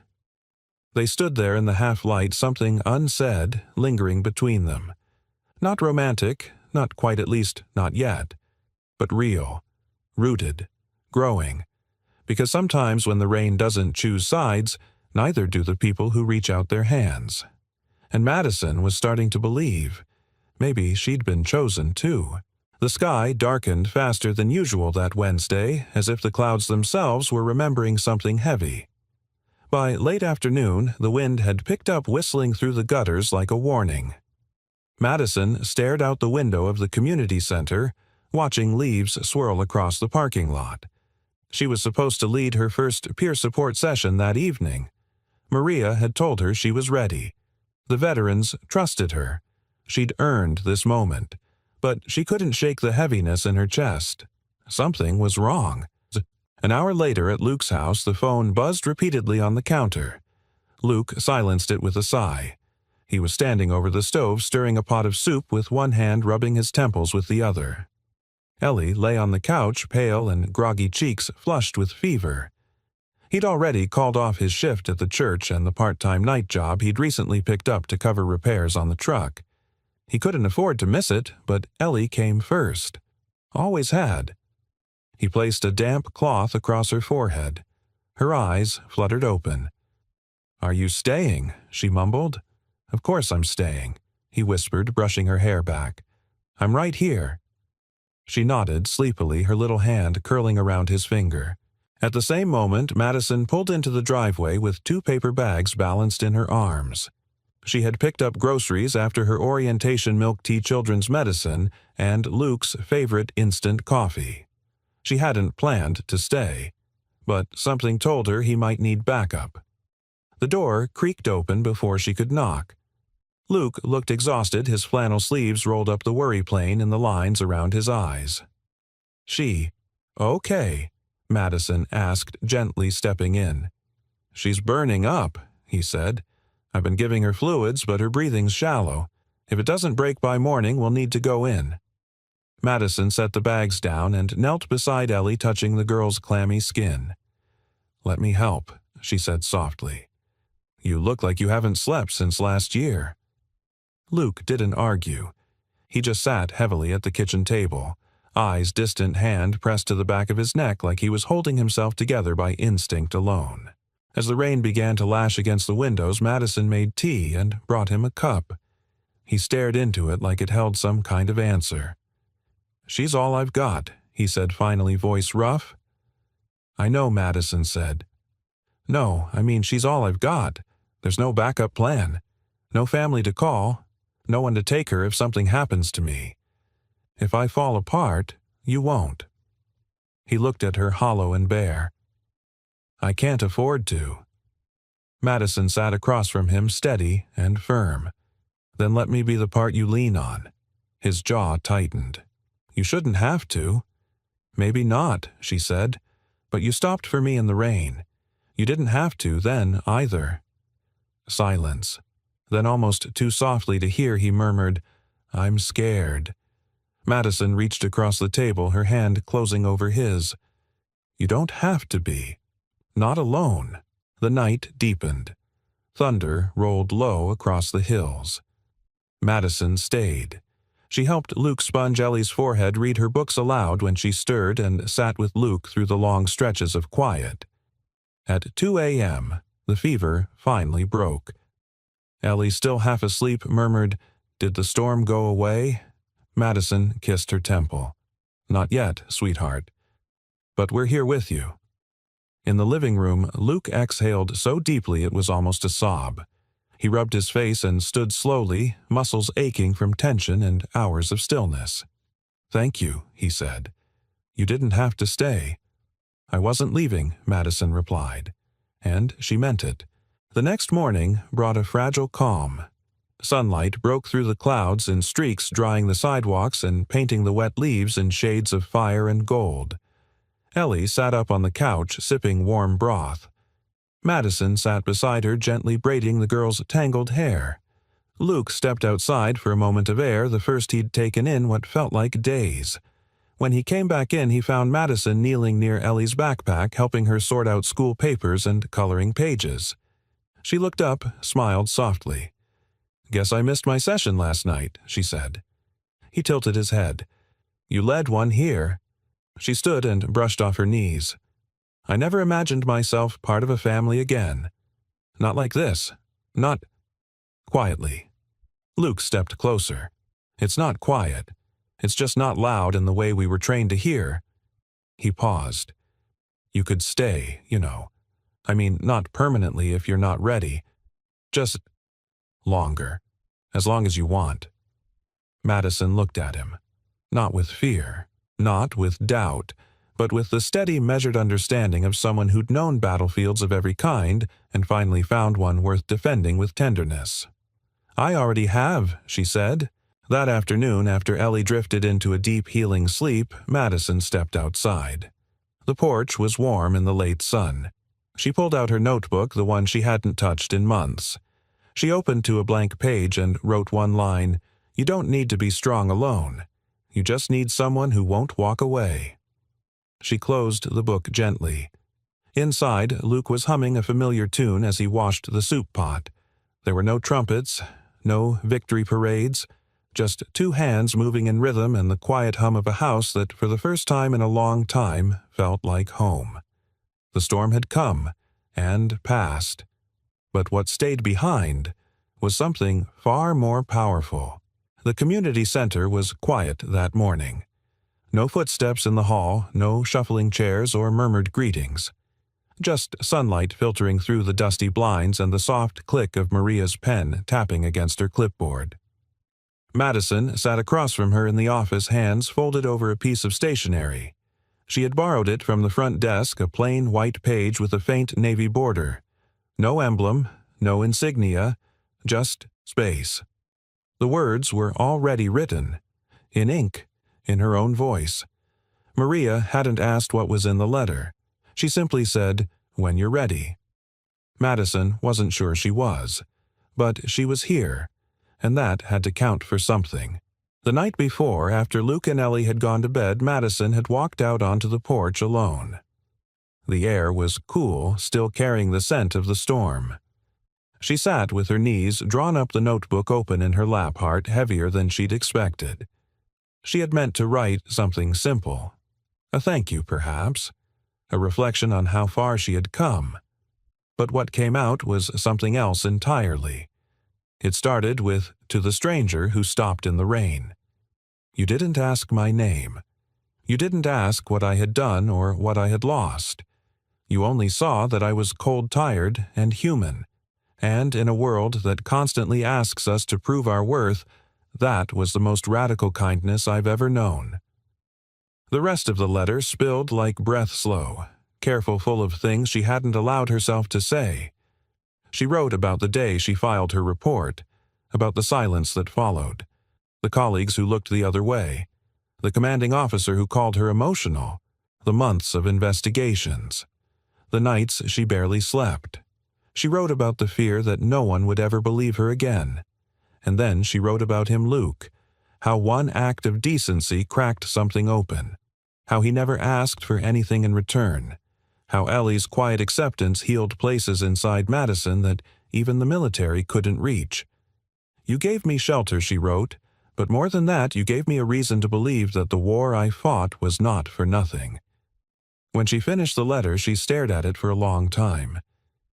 They stood there in the half-light, something unsaid lingering between them. Not romantic, not quite, at least not yet, but real, rooted, growing. Because sometimes when the rain doesn't choose sides, neither do the people who reach out their hands. And Madison was starting to believe. Maybe she'd been chosen too. The sky darkened faster than usual that Wednesday, as if the clouds themselves were remembering something heavy. By late afternoon, the wind had picked up, whistling through the gutters like a warning. Madison stared out the window of the community center, watching leaves swirl across the parking lot. She was supposed to lead her first peer support session that evening. Maria had told her she was ready. The veterans trusted her. She'd earned this moment, but she couldn't shake the heaviness in her chest. Something was wrong. An hour later at Luke's house, the phone buzzed repeatedly on the counter. Luke silenced it with a sigh. He was standing over the stove stirring a pot of soup with one hand, rubbing his temples with the other. Ellie lay on the couch, pale and groggy cheeks flushed with fever. He'd already called off his shift at the church and the part-time night job he'd recently picked up to cover repairs on the truck. He couldn't afford to miss it, but Ellie came first. Always had. He placed a damp cloth across her forehead. Her eyes fluttered open. "Are you staying?" she mumbled. "Of course I'm staying," he whispered, brushing her hair back. "I'm right here." She nodded sleepily, her little hand curling around his finger. At the same moment, Madison pulled into the driveway with 2 paper bags balanced in her arms. She had picked up groceries after her orientation milk tea children's medicine and Luke's favorite instant coffee. She hadn't planned to stay, but something told her he might need backup. The door creaked open before she could knock. Luke looked exhausted, his flannel sleeves rolled up the worry plane in the lines around his eyes. She, "Okay?" Madison asked, gently stepping in. "She's burning up," he said. "I've been giving her fluids, but her breathing's shallow. If it doesn't break by morning, we'll need to go in." Madison set the bags down and knelt beside Ellie, touching the girl's clammy skin. "Let me help," she said softly. "You look like you haven't slept since last year." Luke didn't argue. He just sat heavily at the kitchen table, eyes distant, hand pressed to the back of his neck like he was holding himself together by instinct alone. As the rain began to lash against the windows, Madison made tea and brought him a cup. He stared into it like it held some kind of answer. "She's all I've got," he said finally, voice rough. "I know," Madison said. "No, I mean she's all I've got. There's no backup plan. No family to call. No one to take her if something happens to me. If I fall apart, you won't." He looked at her hollow and bare. "I can't afford to." Madison sat across from him, steady and firm. "Then let me be the part you lean on." His jaw tightened. "You shouldn't have to." "Maybe not," she said. "But you stopped for me in the rain. You didn't have to then, either." Silence. Then, almost too softly to hear, he murmured, "I'm scared." Madison reached across the table, her hand closing over his. "You don't have to be. Not alone." The night deepened. Thunder rolled low across the hills. Madison stayed. She helped Luke sponge Ellie's forehead, read her books aloud when she stirred, and sat with Luke through the long stretches of quiet. At 2 a.m., the fever finally broke. Ellie, still half asleep, murmured, "Did the storm go away?" Madison kissed her temple. "Not yet, sweetheart. But we're here with you." In the living room, Luke exhaled so deeply it was almost a sob. He rubbed his face and stood slowly, muscles aching from tension and hours of stillness. "Thank you," he said. "You didn't have to stay." "I wasn't leaving," Madison replied. And she meant it. The next morning brought a fragile calm. Sunlight broke through the clouds in streaks, drying the sidewalks and painting the wet leaves in shades of fire and gold. Ellie sat up on the couch, sipping warm broth. Madison sat beside her, gently braiding the girl's tangled hair. Luke stepped outside for a moment of air, the first he'd taken in what felt like days. When he came back in, he found Madison kneeling near Ellie's backpack, helping her sort out school papers and coloring pages. She looked up, smiled softly. "Guess I missed my session last night," she said. He tilted his head. "You led one here." She stood and brushed off her knees. "I never imagined myself part of a family again. Not like this. Not—" Quietly. Luke stepped closer. "It's not quiet. It's just not loud in the way we were trained to hear." He paused. "You could stay, you know. I mean, not permanently if you're not ready. Just longer. As long as you want." Madison looked at him. Not with fear, not with doubt, but with the steady, measured understanding of someone who'd known battlefields of every kind and finally found one worth defending with tenderness. "I already have," she said. That afternoon, after Ellie drifted into a deep, healing sleep, Madison stepped outside. The porch was warm in the late sun. She pulled out her notebook, the one she hadn't touched in months. She opened to a blank page and wrote one line, "You don't need to be strong alone. You just need someone who won't walk away." She closed the book gently. Inside, Luke was humming a familiar tune as he washed the soup pot. There were no trumpets, no victory parades, just two hands moving in rhythm and the quiet hum of a house that, for the first time in a long time, felt like home. The storm had come and passed, but what stayed behind was something far more powerful. The community center was quiet that morning. No footsteps in the hall, no shuffling chairs or murmured greetings. Just sunlight filtering through the dusty blinds and the soft click of Maria's pen tapping against her clipboard. Madison sat across from her in the office, hands folded over a piece of stationery. She had borrowed it from the front desk, a plain white page with a faint navy border. No emblem, no insignia, just space. The words were already written, in ink, in her own voice. Maria hadn't asked what was in the letter. She simply said, "When you're ready." Madison wasn't sure she was, but she was here, and that had to count for something. The night before, after Luke and Ellie had gone to bed, Madison had walked out onto the porch alone. The air was cool, still carrying the scent of the storm. She sat with her knees drawn up, the notebook open in her lap, heart heavier than she'd expected. She had meant to write something simple. A thank you, perhaps. A reflection on how far she had come. But what came out was something else entirely. It started with, "To the stranger who stopped in the rain. You didn't ask my name. You didn't ask what I had done or what I had lost. You only saw that I was cold-tired and human. And in a world that constantly asks us to prove our worth, that was the most radical kindness I've ever known." The rest of the letter spilled like breath slow, careful, full of things she hadn't allowed herself to say. She wrote about the day she filed her report, about the silence that followed, the colleagues who looked the other way, the commanding officer who called her emotional, the months of investigations, the nights she barely slept. She wrote about the fear that no one would ever believe her again. And then she wrote about him, Luke, how one act of decency cracked something open, how he never asked for anything in return, how Ellie's quiet acceptance healed places inside Madison that even the military couldn't reach. "You gave me shelter," she wrote, "but more than that, you gave me a reason to believe that the war I fought was not for nothing." When she finished the letter, she stared at it for a long time.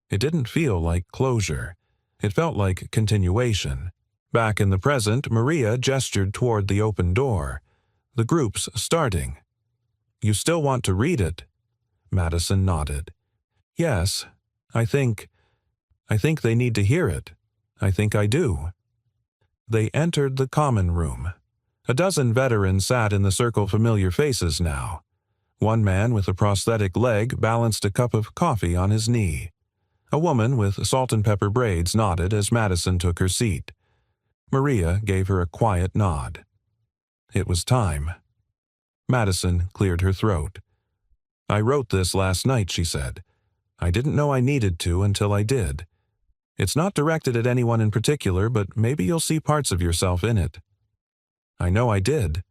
It didn't feel like closure. It felt like continuation. Back in the present, Maria gestured toward the open door. "The group's starting." "You still want to read it?" Madison nodded. "Yes, I think they need to hear it. I think I do." They entered the common room. A dozen veterans sat in the circle, familiar faces now. One man with a prosthetic leg balanced a cup of coffee on his knee. A woman with salt and pepper braids nodded as Madison took her seat. Maria gave her a quiet nod. It was time. Madison cleared her throat. "I wrote this last night," she said. "I didn't know I needed to until I did. It's not directed at anyone in particular, but maybe you'll see parts of yourself in it." "I know I did."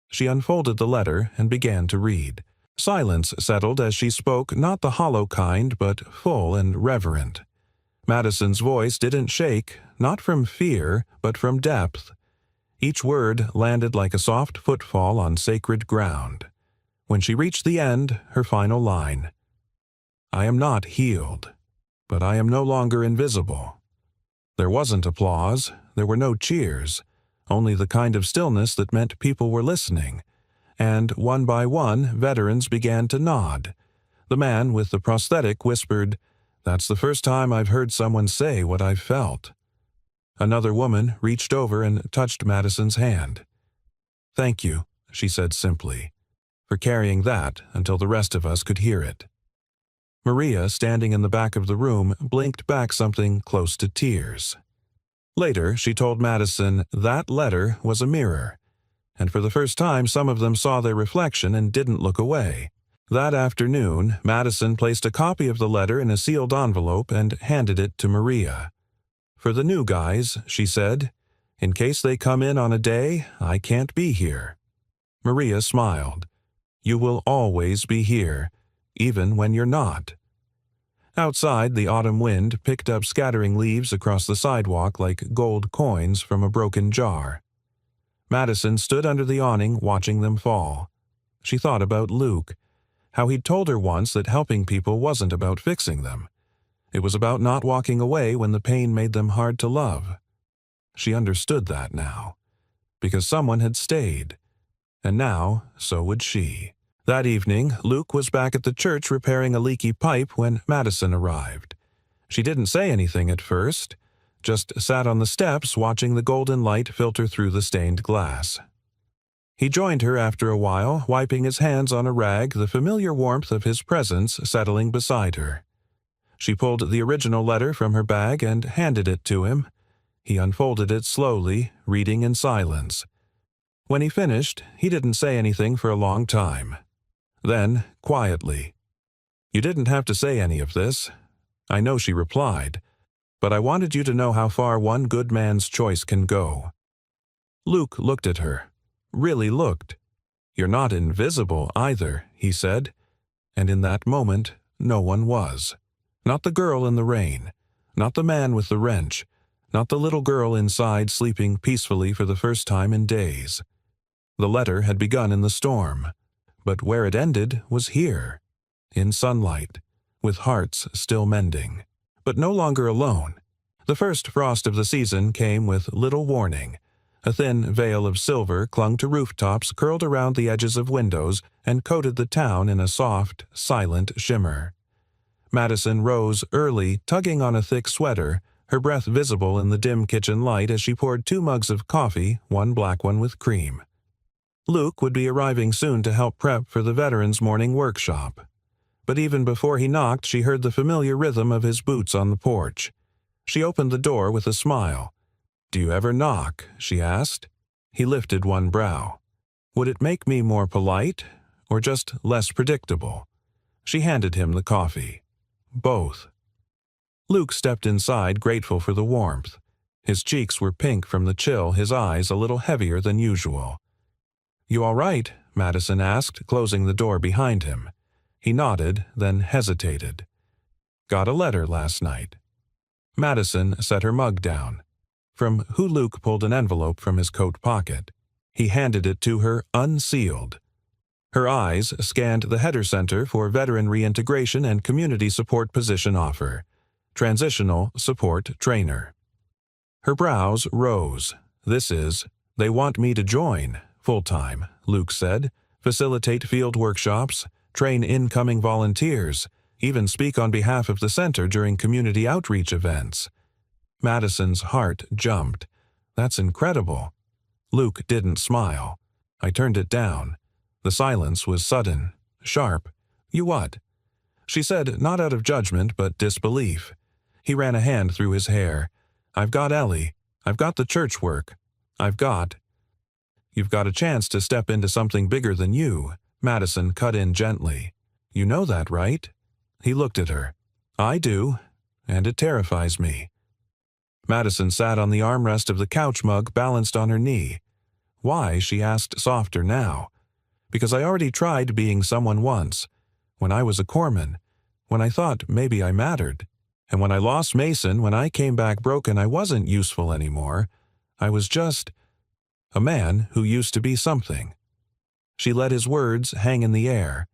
She unfolded the letter and began to read. Silence settled as she spoke, not the hollow kind, but full and reverent. Madison's voice didn't shake, not from fear, but from depth. Each word landed like a soft footfall on sacred ground. When she reached the end, her final line: "I am not healed, but I am no longer invisible." There wasn't applause, there were no cheers, only the kind of stillness that meant people were listening. And one by one, veterans began to nod. The man with the prosthetic whispered, "That's the first time I've heard someone say what I've felt." Another woman reached over and touched Madison's hand. "Thank you," she said simply, "for carrying that until the rest of us could hear it." Maria, standing in the back of the room, blinked back something close to tears. Later, she told Madison that letter was a mirror, and for the first time some of them saw their reflection and didn't look away. That afternoon, Madison placed a copy of the letter in a sealed envelope and handed it to Maria. "For the new guys," she said, "in case they come in on a day I can't be here." Maria smiled. "You will always be here, even when you're not. Outside, the autumn wind picked up scattering leaves across the sidewalk like gold coins from a broken jar. Madison stood under the awning watching them fall. She thought about Luke, how he'd told her once that helping people wasn't about fixing them. It was about not walking away when the pain made them hard to love. She understood that now, because someone had stayed, and now so would she. That evening, Luke was back at the church repairing a leaky pipe when Madison arrived. She didn't say anything at first, just sat on the steps watching the golden light filter through the stained glass. He joined her after a while, wiping his hands on a rag, the familiar warmth of his presence settling beside her. She pulled the original letter from her bag and handed it to him. He unfolded it slowly, reading in silence. When he finished, he didn't say anything for a long time. Then, quietly, "You didn't have to say any of this. I know," she replied, "but I wanted you to know how far one good man's choice can go." Luke looked at her. Really looked. "You're not invisible, either," he said. And in that moment, no one was. Not the girl in the rain. Not the man with the wrench. Not the little girl inside sleeping peacefully for the first time in days. The letter had begun in the storm, but where it ended was here, in sunlight, with hearts still mending. But no longer alone. The first frost of the season came with little warning. A thin veil of silver clung to rooftops, curled around the edges of windows, and coated the town in a soft, silent shimmer. Madison rose early, tugging on a thick sweater, her breath visible in the dim kitchen light as she poured 2 mugs of coffee, one black one with cream. Luke would be arriving soon to help prep for the veterans' morning workshop. But even before he knocked, she heard the familiar rhythm of his boots on the porch. She opened the door with a smile. "Do you ever knock?" she asked. He lifted one brow. "Would it make me more polite, or just less predictable?" She handed him the coffee. "Both." Luke stepped inside, grateful for the warmth. His cheeks were pink from the chill, his eyes a little heavier than usual. "You all right?" Madison asked, closing the door behind him. He nodded, then hesitated. "Got a letter last night." Madison set her mug down. From who Luke pulled an envelope from his coat pocket. He handed it to her unsealed. Her eyes scanned the header center for veteran reintegration and community support position offer. Transitional support trainer. Her brows rose. "This is, they want me to join, full-time," Luke said. "Facilitate field workshops, train incoming volunteers, even speak on behalf of the center during community outreach events." Madison's heart jumped. "That's incredible." Luke didn't smile. I turned it down. The silence was sudden, sharp. "You what?" She said, not out of judgment but disbelief. He ran a hand through his hair. "I've got Ellie. I've got the church work. I've got—" "You've got a chance to step into something bigger than you," Madison cut in gently. "You know that, right?" He looked at her. "I do, and it terrifies me." Madison sat on the armrest of the couch mug balanced on her knee. "Why?" she asked softer now. "Because I already tried being someone once, when I was a corpsman, when I thought maybe I mattered. And when I lost Mason, when I came back broken, I wasn't useful anymore. I was just a man who used to be something." She let his words hang in the air,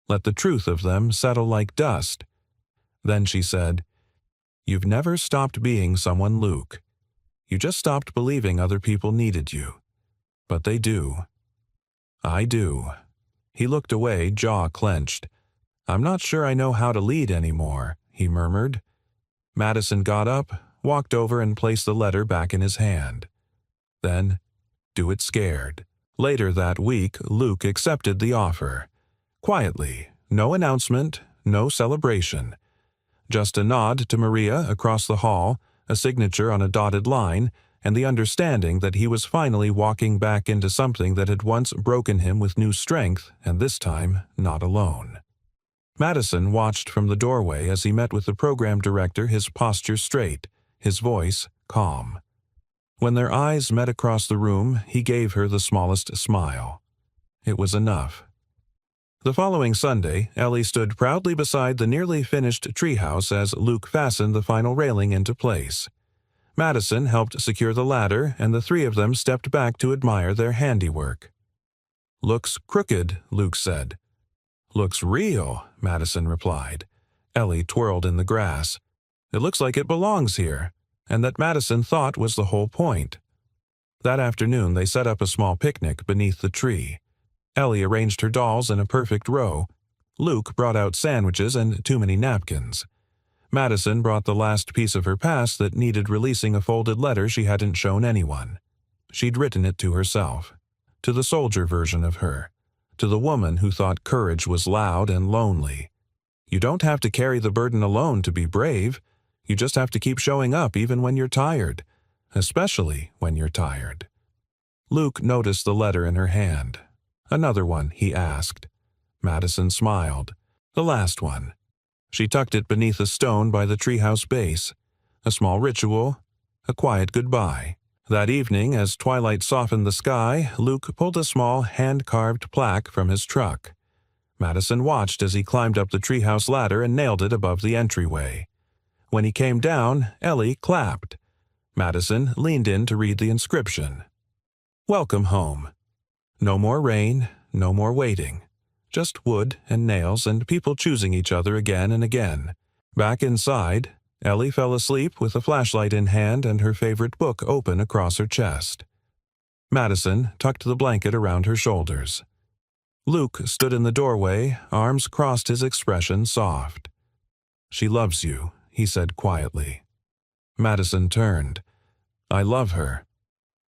let the truth of them settle like dust. Then she said, "You've never stopped being someone, Luke. You just stopped believing other people needed you. But they do." "I do." He looked away, jaw clenched. "I'm not sure I know how to lead anymore," he murmured. Madison got up, walked over and placed the letter back in his hand. Then, "Do it scared." Later that week, Luke accepted the offer. Quietly, no announcement, no celebration. Just a nod to Maria across the hall, a signature on a dotted line, and the understanding that he was finally walking back into something that had once broken him with new strength, and this time not alone. Madison watched from the doorway as he met with the program director, his posture straight, his voice calm. When their eyes met across the room, he gave her the smallest smile. It was enough. The following Sunday, Ellie stood proudly beside the nearly finished treehouse as Luke fastened the final railing into place. Madison helped secure the ladder, and the three of them stepped back to admire their handiwork. "Looks crooked," Luke said. "Looks real," Madison replied. Ellie twirled in the grass. "It looks like it belongs here," and that Madison thought was the whole point. That afternoon they set up a small picnic beneath the tree. Ellie arranged her dolls in a perfect row. Luke brought out sandwiches and too many napkins. Madison brought the last piece of her past that needed releasing, a folded letter she hadn't shown anyone. She'd written it to herself, to the soldier version of her, to the woman who thought courage was loud and lonely. You don't have to carry the burden alone to be brave. You just have to keep showing up even when you're tired, especially when you're tired. Luke noticed the letter in her hand. "Another one?" he asked. Madison smiled. "The last one." She tucked it beneath a stone by the treehouse base. A small ritual, a quiet goodbye. That evening, as twilight softened the sky, Luke pulled a small hand-carved plaque from his truck. Madison watched as he climbed up the treehouse ladder and nailed it above the entryway. When he came down, Ellie clapped. Madison leaned in to read the inscription. "Welcome home. No more rain, no more waiting. Just wood and nails and people choosing each other again and again." Back inside, Ellie fell asleep with a flashlight in hand and her favorite book open across her chest. Madison tucked the blanket around her shoulders. Luke stood in the doorway, arms crossed, his expression soft. "She loves you," he said quietly. Madison turned. "I love her."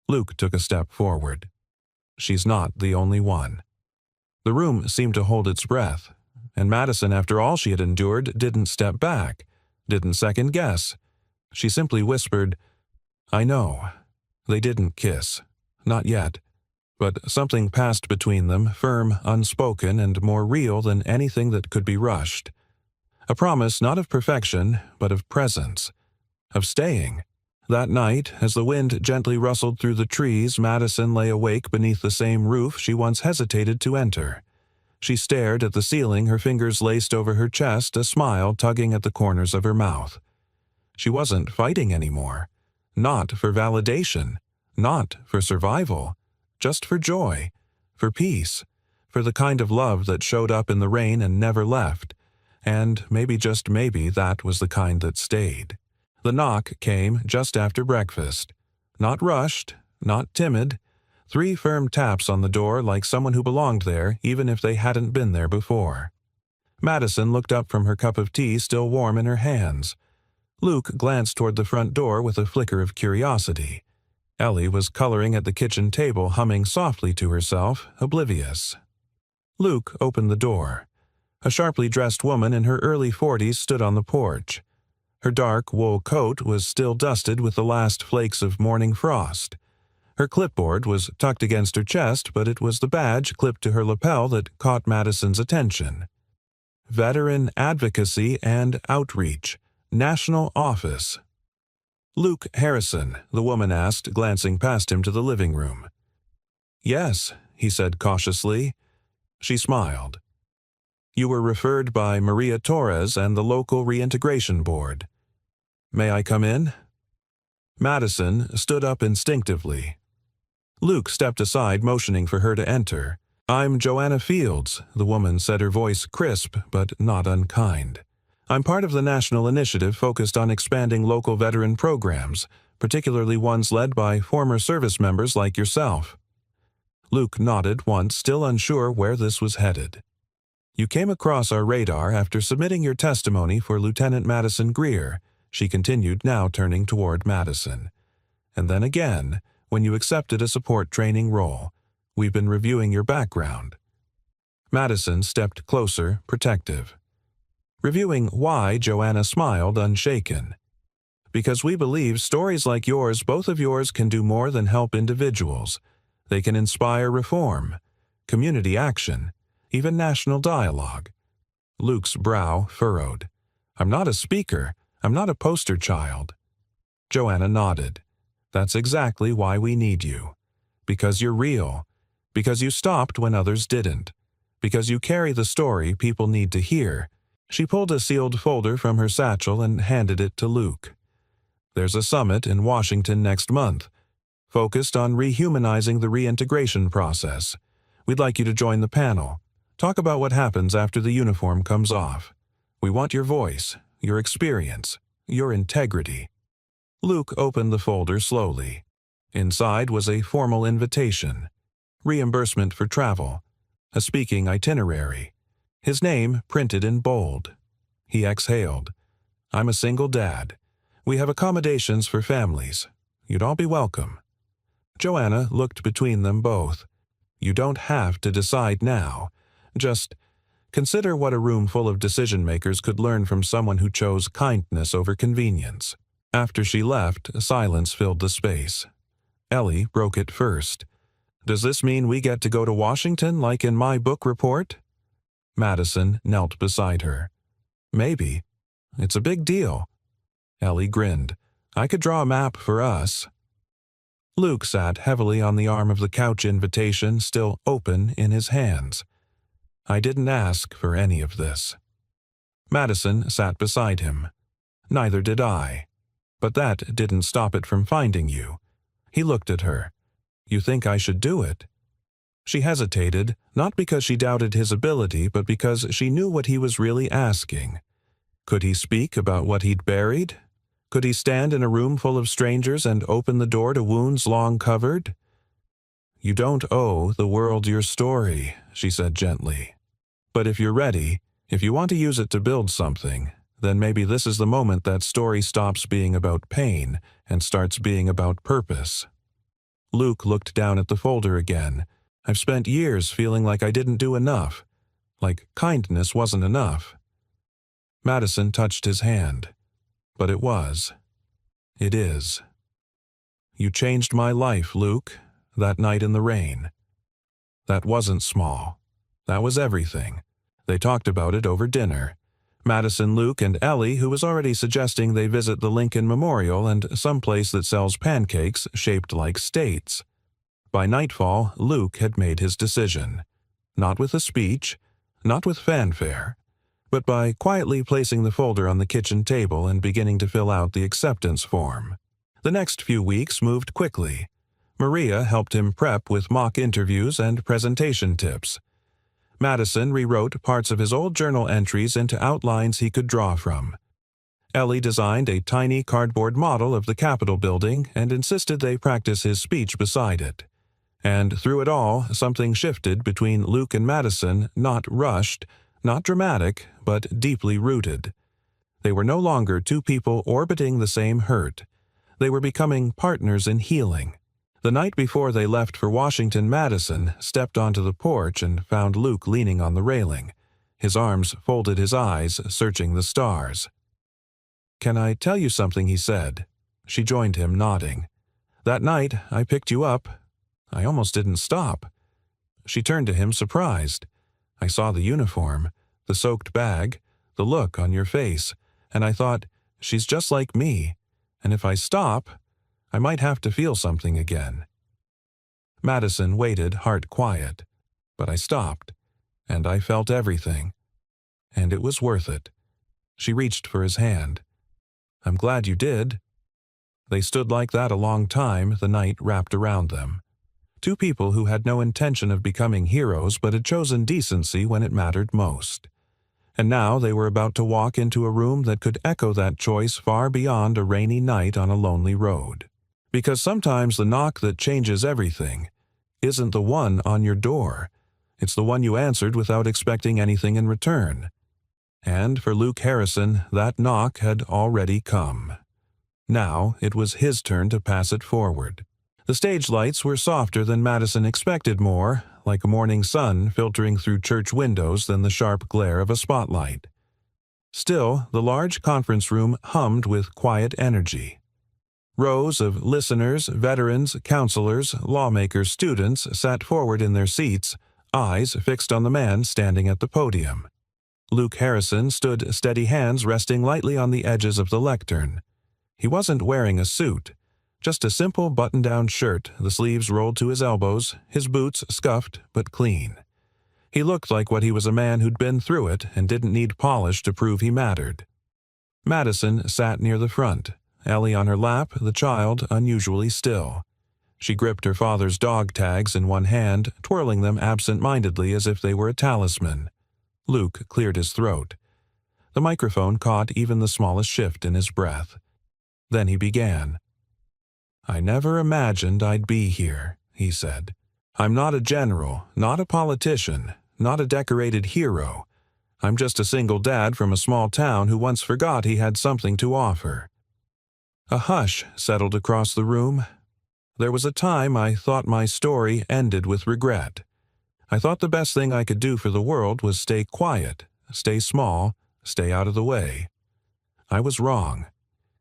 Luke took a step forward. "She's not the only one." The room seemed to hold its breath, and Madison, after all she had endured, didn't step back, didn't second-guess. She simply whispered, "I know." They didn't kiss. Not yet. But something passed between them, firm, unspoken, and more real than anything that could be rushed. A promise not of perfection, but of presence. Of staying. That night, as the wind gently rustled through the trees, Madison lay awake beneath the same roof she once hesitated to enter. She stared at the ceiling, her fingers laced over her chest, a smile tugging at the corners of her mouth. She wasn't fighting anymore. Not for validation. Not for survival. Just for joy. For peace. For the kind of love that showed up in the rain and never left. And maybe, just maybe, that was the kind that stayed. The knock came just after breakfast. Not rushed, not timid. 3 firm taps on the door like someone who belonged there, even if they hadn't been there before. Madison looked up from her cup of tea still warm in her hands. Luke glanced toward the front door with a flicker of curiosity. Ellie was coloring at the kitchen table, humming softly to herself, oblivious. Luke opened the door. A sharply dressed woman in her early 40s stood on the porch. Her dark wool coat was still dusted with the last flakes of morning frost. Her clipboard was tucked against her chest, but it was the badge clipped to her lapel that caught Madison's attention. Veteran Advocacy and Outreach, National Office. "Luke Harrison?" the woman asked, glancing past him to the living room. "Yes," he said cautiously. She smiled. "You were referred by Maria Torres and the local reintegration board. May I come in?" Madison stood up instinctively. Luke stepped aside, motioning for her to enter. "I'm Joanna Fields," the woman said, her voice crisp but not unkind. "I'm part of the national initiative focused on expanding local veteran programs, particularly ones led by former service members like yourself." Luke nodded once, still unsure where this was headed. "You came across our radar after submitting your testimony for Lieutenant Madison Greer," she continued, now turning toward Madison. "And then again, when you accepted a support training role. We've been reviewing your background." Madison stepped closer, protective. Reviewing why, Joanna smiled, unshaken. "Because we believe stories like yours, both of yours, can do more than help individuals. They can inspire reform, community action, even national dialogue." Luke's brow furrowed. "I'm not a speaker. I'm not a poster child." Joanna nodded. "That's exactly why we need you. Because you're real. Because you stopped when others didn't. Because you carry the story people need to hear. She pulled a sealed folder from her satchel and handed it to Luke. There's a summit in Washington next month, focused on rehumanizing the reintegration process. We'd like you to join the panel. Talk about what happens after the uniform comes off. We want your voice, your experience, your integrity. Luke opened the folder slowly. Inside was a formal invitation, reimbursement for travel, a speaking itinerary, his name printed in bold. He exhaled. I'm a single dad. We have accommodations for families. You'd all be welcome. Joanna looked between them both. You don't have to decide now. Just consider what a room full of decision-makers could learn from someone who chose kindness over convenience. After she left, silence filled the space. Ellie broke it first. Does this mean we get to go to Washington like in my book report? Madison knelt beside her. Maybe. It's a big deal. Ellie grinned. I could draw a map for us. Luke sat heavily on the arm of the couch, invitation still open in his hands. I didn't ask for any of this. Madison sat beside him. Neither did I. But that didn't stop it from finding you. He looked at her. You think I should do it? She hesitated, not because she doubted his ability, but because she knew what he was really asking. Could he speak about what he'd buried? Could he stand in a room full of strangers and open the door to wounds long covered? You don't owe the world your story, she said gently. But if you're ready, if you want to use it to build something, then maybe this is the moment that story stops being about pain and starts being about purpose. Luke looked down at the folder again. I've spent years feeling like I didn't do enough, like kindness wasn't enough. Madison touched his hand. But it was. It is. You changed my life, Luke, that night in the rain. That wasn't small. That was everything. They talked about it over dinner. Madison, Luke, and Ellie, who was already suggesting they visit the Lincoln Memorial and some place that sells pancakes shaped like states. By nightfall, Luke had made his decision. Not with a speech, not with fanfare, but by quietly placing the folder on the kitchen table and beginning to fill out the acceptance form. The next few weeks moved quickly. Maria helped him prep with mock interviews and presentation tips. Madison rewrote parts of his old journal entries into outlines he could draw from. Ellie designed a tiny cardboard model of the Capitol building and insisted they practice his speech beside it. And through it all, something shifted between Luke and Madison, not rushed, not dramatic, but deeply rooted. They were no longer two people orbiting the same hurt. They were becoming partners in healing. The night before they left for Washington, Madison stepped onto the porch and found Luke leaning on the railing. His arms folded, his eyes searching the stars. "Can I tell you something?" he said. She joined him, nodding. "That night, I picked you up. I almost didn't stop." She turned to him, surprised. "I saw the uniform, the soaked bag, the look on your face, and I thought, she's just like me, and if I stop, I might have to feel something again." Madison waited, heart quiet. But I stopped, and I felt everything. And it was worth it. She reached for his hand. "I'm glad you did." They stood like that a long time, the night wrapped around them. Two people who had no intention of becoming heroes but had chosen decency when it mattered most. And now they were about to walk into a room that could echo that choice far beyond a rainy night on a lonely road. Because sometimes the knock that changes everything isn't the one on your door. It's the one you answered without expecting anything in return. And for Luke Harrison, that knock had already come. Now it was his turn to pass it forward. The stage lights were softer than Madison expected, more like a morning sun filtering through church windows than the sharp glare of a spotlight. Still, the large conference room hummed with quiet energy. Rows of listeners, veterans, counselors, lawmakers, students sat forward in their seats, eyes fixed on the man standing at the podium. Luke Harrison stood, steady hands resting lightly on the edges of the lectern. He wasn't wearing a suit, just a simple button-down shirt, the sleeves rolled to his elbows, his boots scuffed but clean. He looked like what he was, a man who'd been through it and didn't need polish to prove he mattered. Madison sat near the front, Ellie on her lap, the child unusually still. She gripped her father's dog tags in one hand, twirling them absent-mindedly as if they were a talisman. Luke cleared his throat. The microphone caught even the smallest shift in his breath. Then he began. "I never imagined I'd be here," he said. "I'm not a general, not a politician, not a decorated hero. I'm just a single dad from a small town who once forgot he had something to offer." A hush settled across the room. There was a time I thought my story ended with regret. I thought the best thing I could do for the world was stay quiet, stay small, stay out of the way. I was wrong.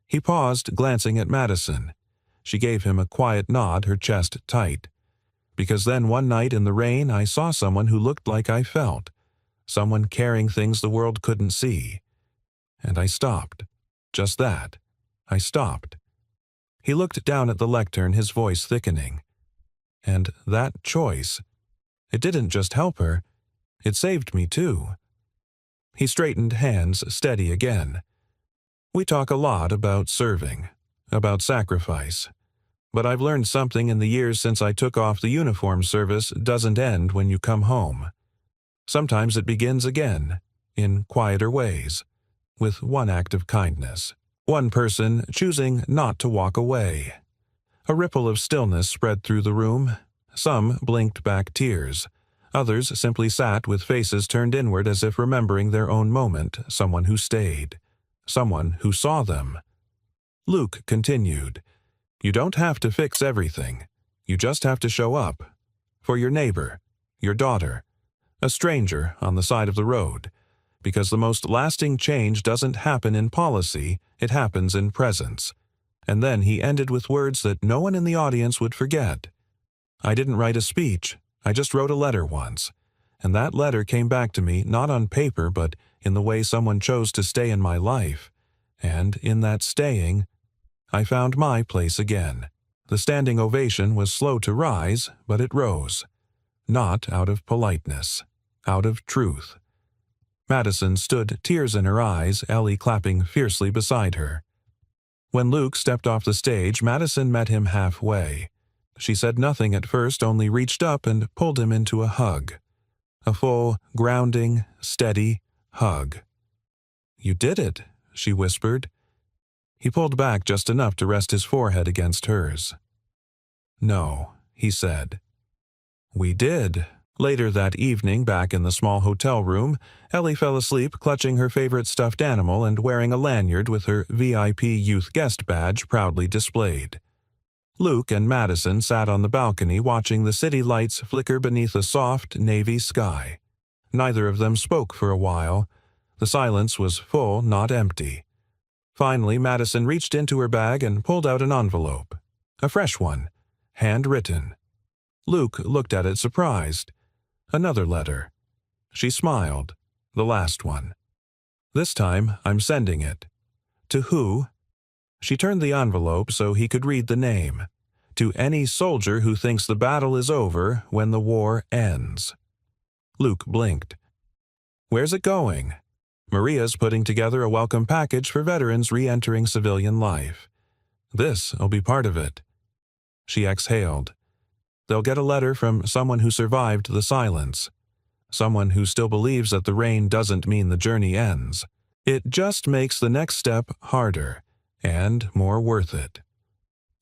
He paused, glancing at Madison. She gave him a quiet nod, her chest tight. Because then one night in the rain I saw someone who looked like I felt, someone carrying things the world couldn't see. And I stopped. Just that. I stopped. He looked down at the lectern, his voice thickening. And that choice, it didn't just help her, it saved me too. He straightened, hands steady again. We talk a lot about serving, about sacrifice. But I've learned something in the years since I took off. The uniform service doesn't end when you come home. Sometimes it begins again, in quieter ways, with one act of kindness, one person choosing not to walk away. A ripple of stillness spread through the room. Some blinked back tears. Others simply sat with faces turned inward as if remembering their own moment, someone who stayed, someone who saw them. Luke continued. You don't have to fix everything. You just have to show up. For your neighbor, your daughter, a stranger on the side of the road. Because the most lasting change doesn't happen in policy, it happens in presence. And then he ended with words that no one in the audience would forget. I didn't write a speech. I just wrote a letter once. And that letter came back to me not on paper but in the way someone chose to stay in my life. And in that staying, I found my place again. The standing ovation was slow to rise, but it rose. Not out of politeness, out of truth. Madison stood, tears in her eyes, Ellie clapping fiercely beside her. When Luke stepped off the stage, Madison met him halfway. She said nothing at first, only reached up and pulled him into a hug. A full, grounding, steady hug. "You did it," she whispered. He pulled back just enough to rest his forehead against hers. "No," he said. "We did." Later that evening, back in the small hotel room, Ellie fell asleep clutching her favorite stuffed animal and wearing a lanyard with her VIP youth guest badge proudly displayed. Luke and Madison sat on the balcony watching the city lights flicker beneath a soft navy sky. Neither of them spoke for a while. The silence was full, not empty. Finally, Madison reached into her bag and pulled out an envelope. A fresh one, handwritten. Luke looked at it surprised. Another letter. She smiled. The last one. "This time, I'm sending it." "To who?" She turned the envelope so he could read the name. "To any soldier who thinks the battle is over when the war ends." Luke blinked. "Where's it going?" "Maria's putting together a welcome package for veterans re-entering civilian life. This'll be part of it." She exhaled. "They'll get a letter from someone who survived the silence. Someone who still believes that the rain doesn't mean the journey ends. It just makes the next step harder and more worth it."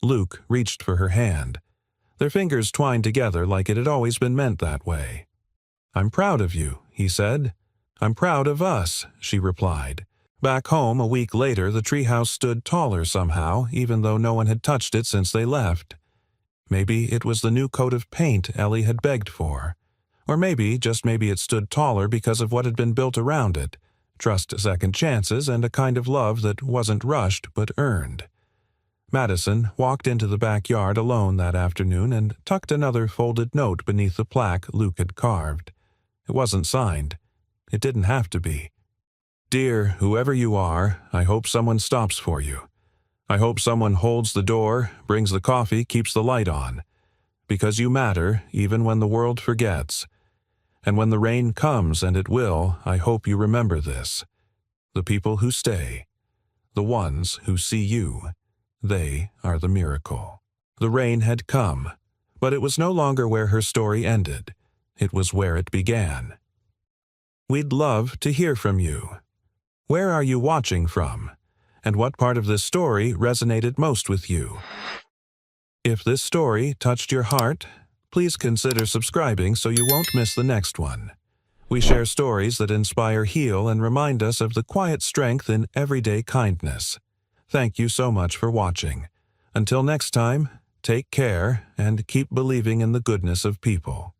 Luke reached for her hand. Their fingers twined together like it had always been meant that way. "I'm proud of you," he said. "I'm proud of us," she replied. Back home a week later, the treehouse stood taller somehow, even though no one had touched it since they left. Maybe it was the new coat of paint Ellie had begged for. Or maybe, just maybe, it stood taller because of what had been built around it. Trust, second chances, and a kind of love that wasn't rushed but earned. Madison walked into the backyard alone that afternoon and tucked another folded note beneath the plaque Luke had carved. It wasn't signed. It didn't have to be. "Dear whoever you are, I hope someone stops for you. I hope someone holds the door, brings the coffee, keeps the light on. Because you matter, even when the world forgets. And when the rain comes, and it will, I hope you remember this. The people who stay, the ones who see you, they are the miracle. The rain had come, but it was no longer where her story ended. It was where it began. We'd love to hear from you. Where are you watching from? And what part of this story resonated most with you? If this story touched your heart, please consider subscribing so you won't miss the next one. We share stories that inspire, heal, and remind us of the quiet strength in everyday kindness. Thank you so much for watching. Until next time, take care and keep believing in the goodness of people.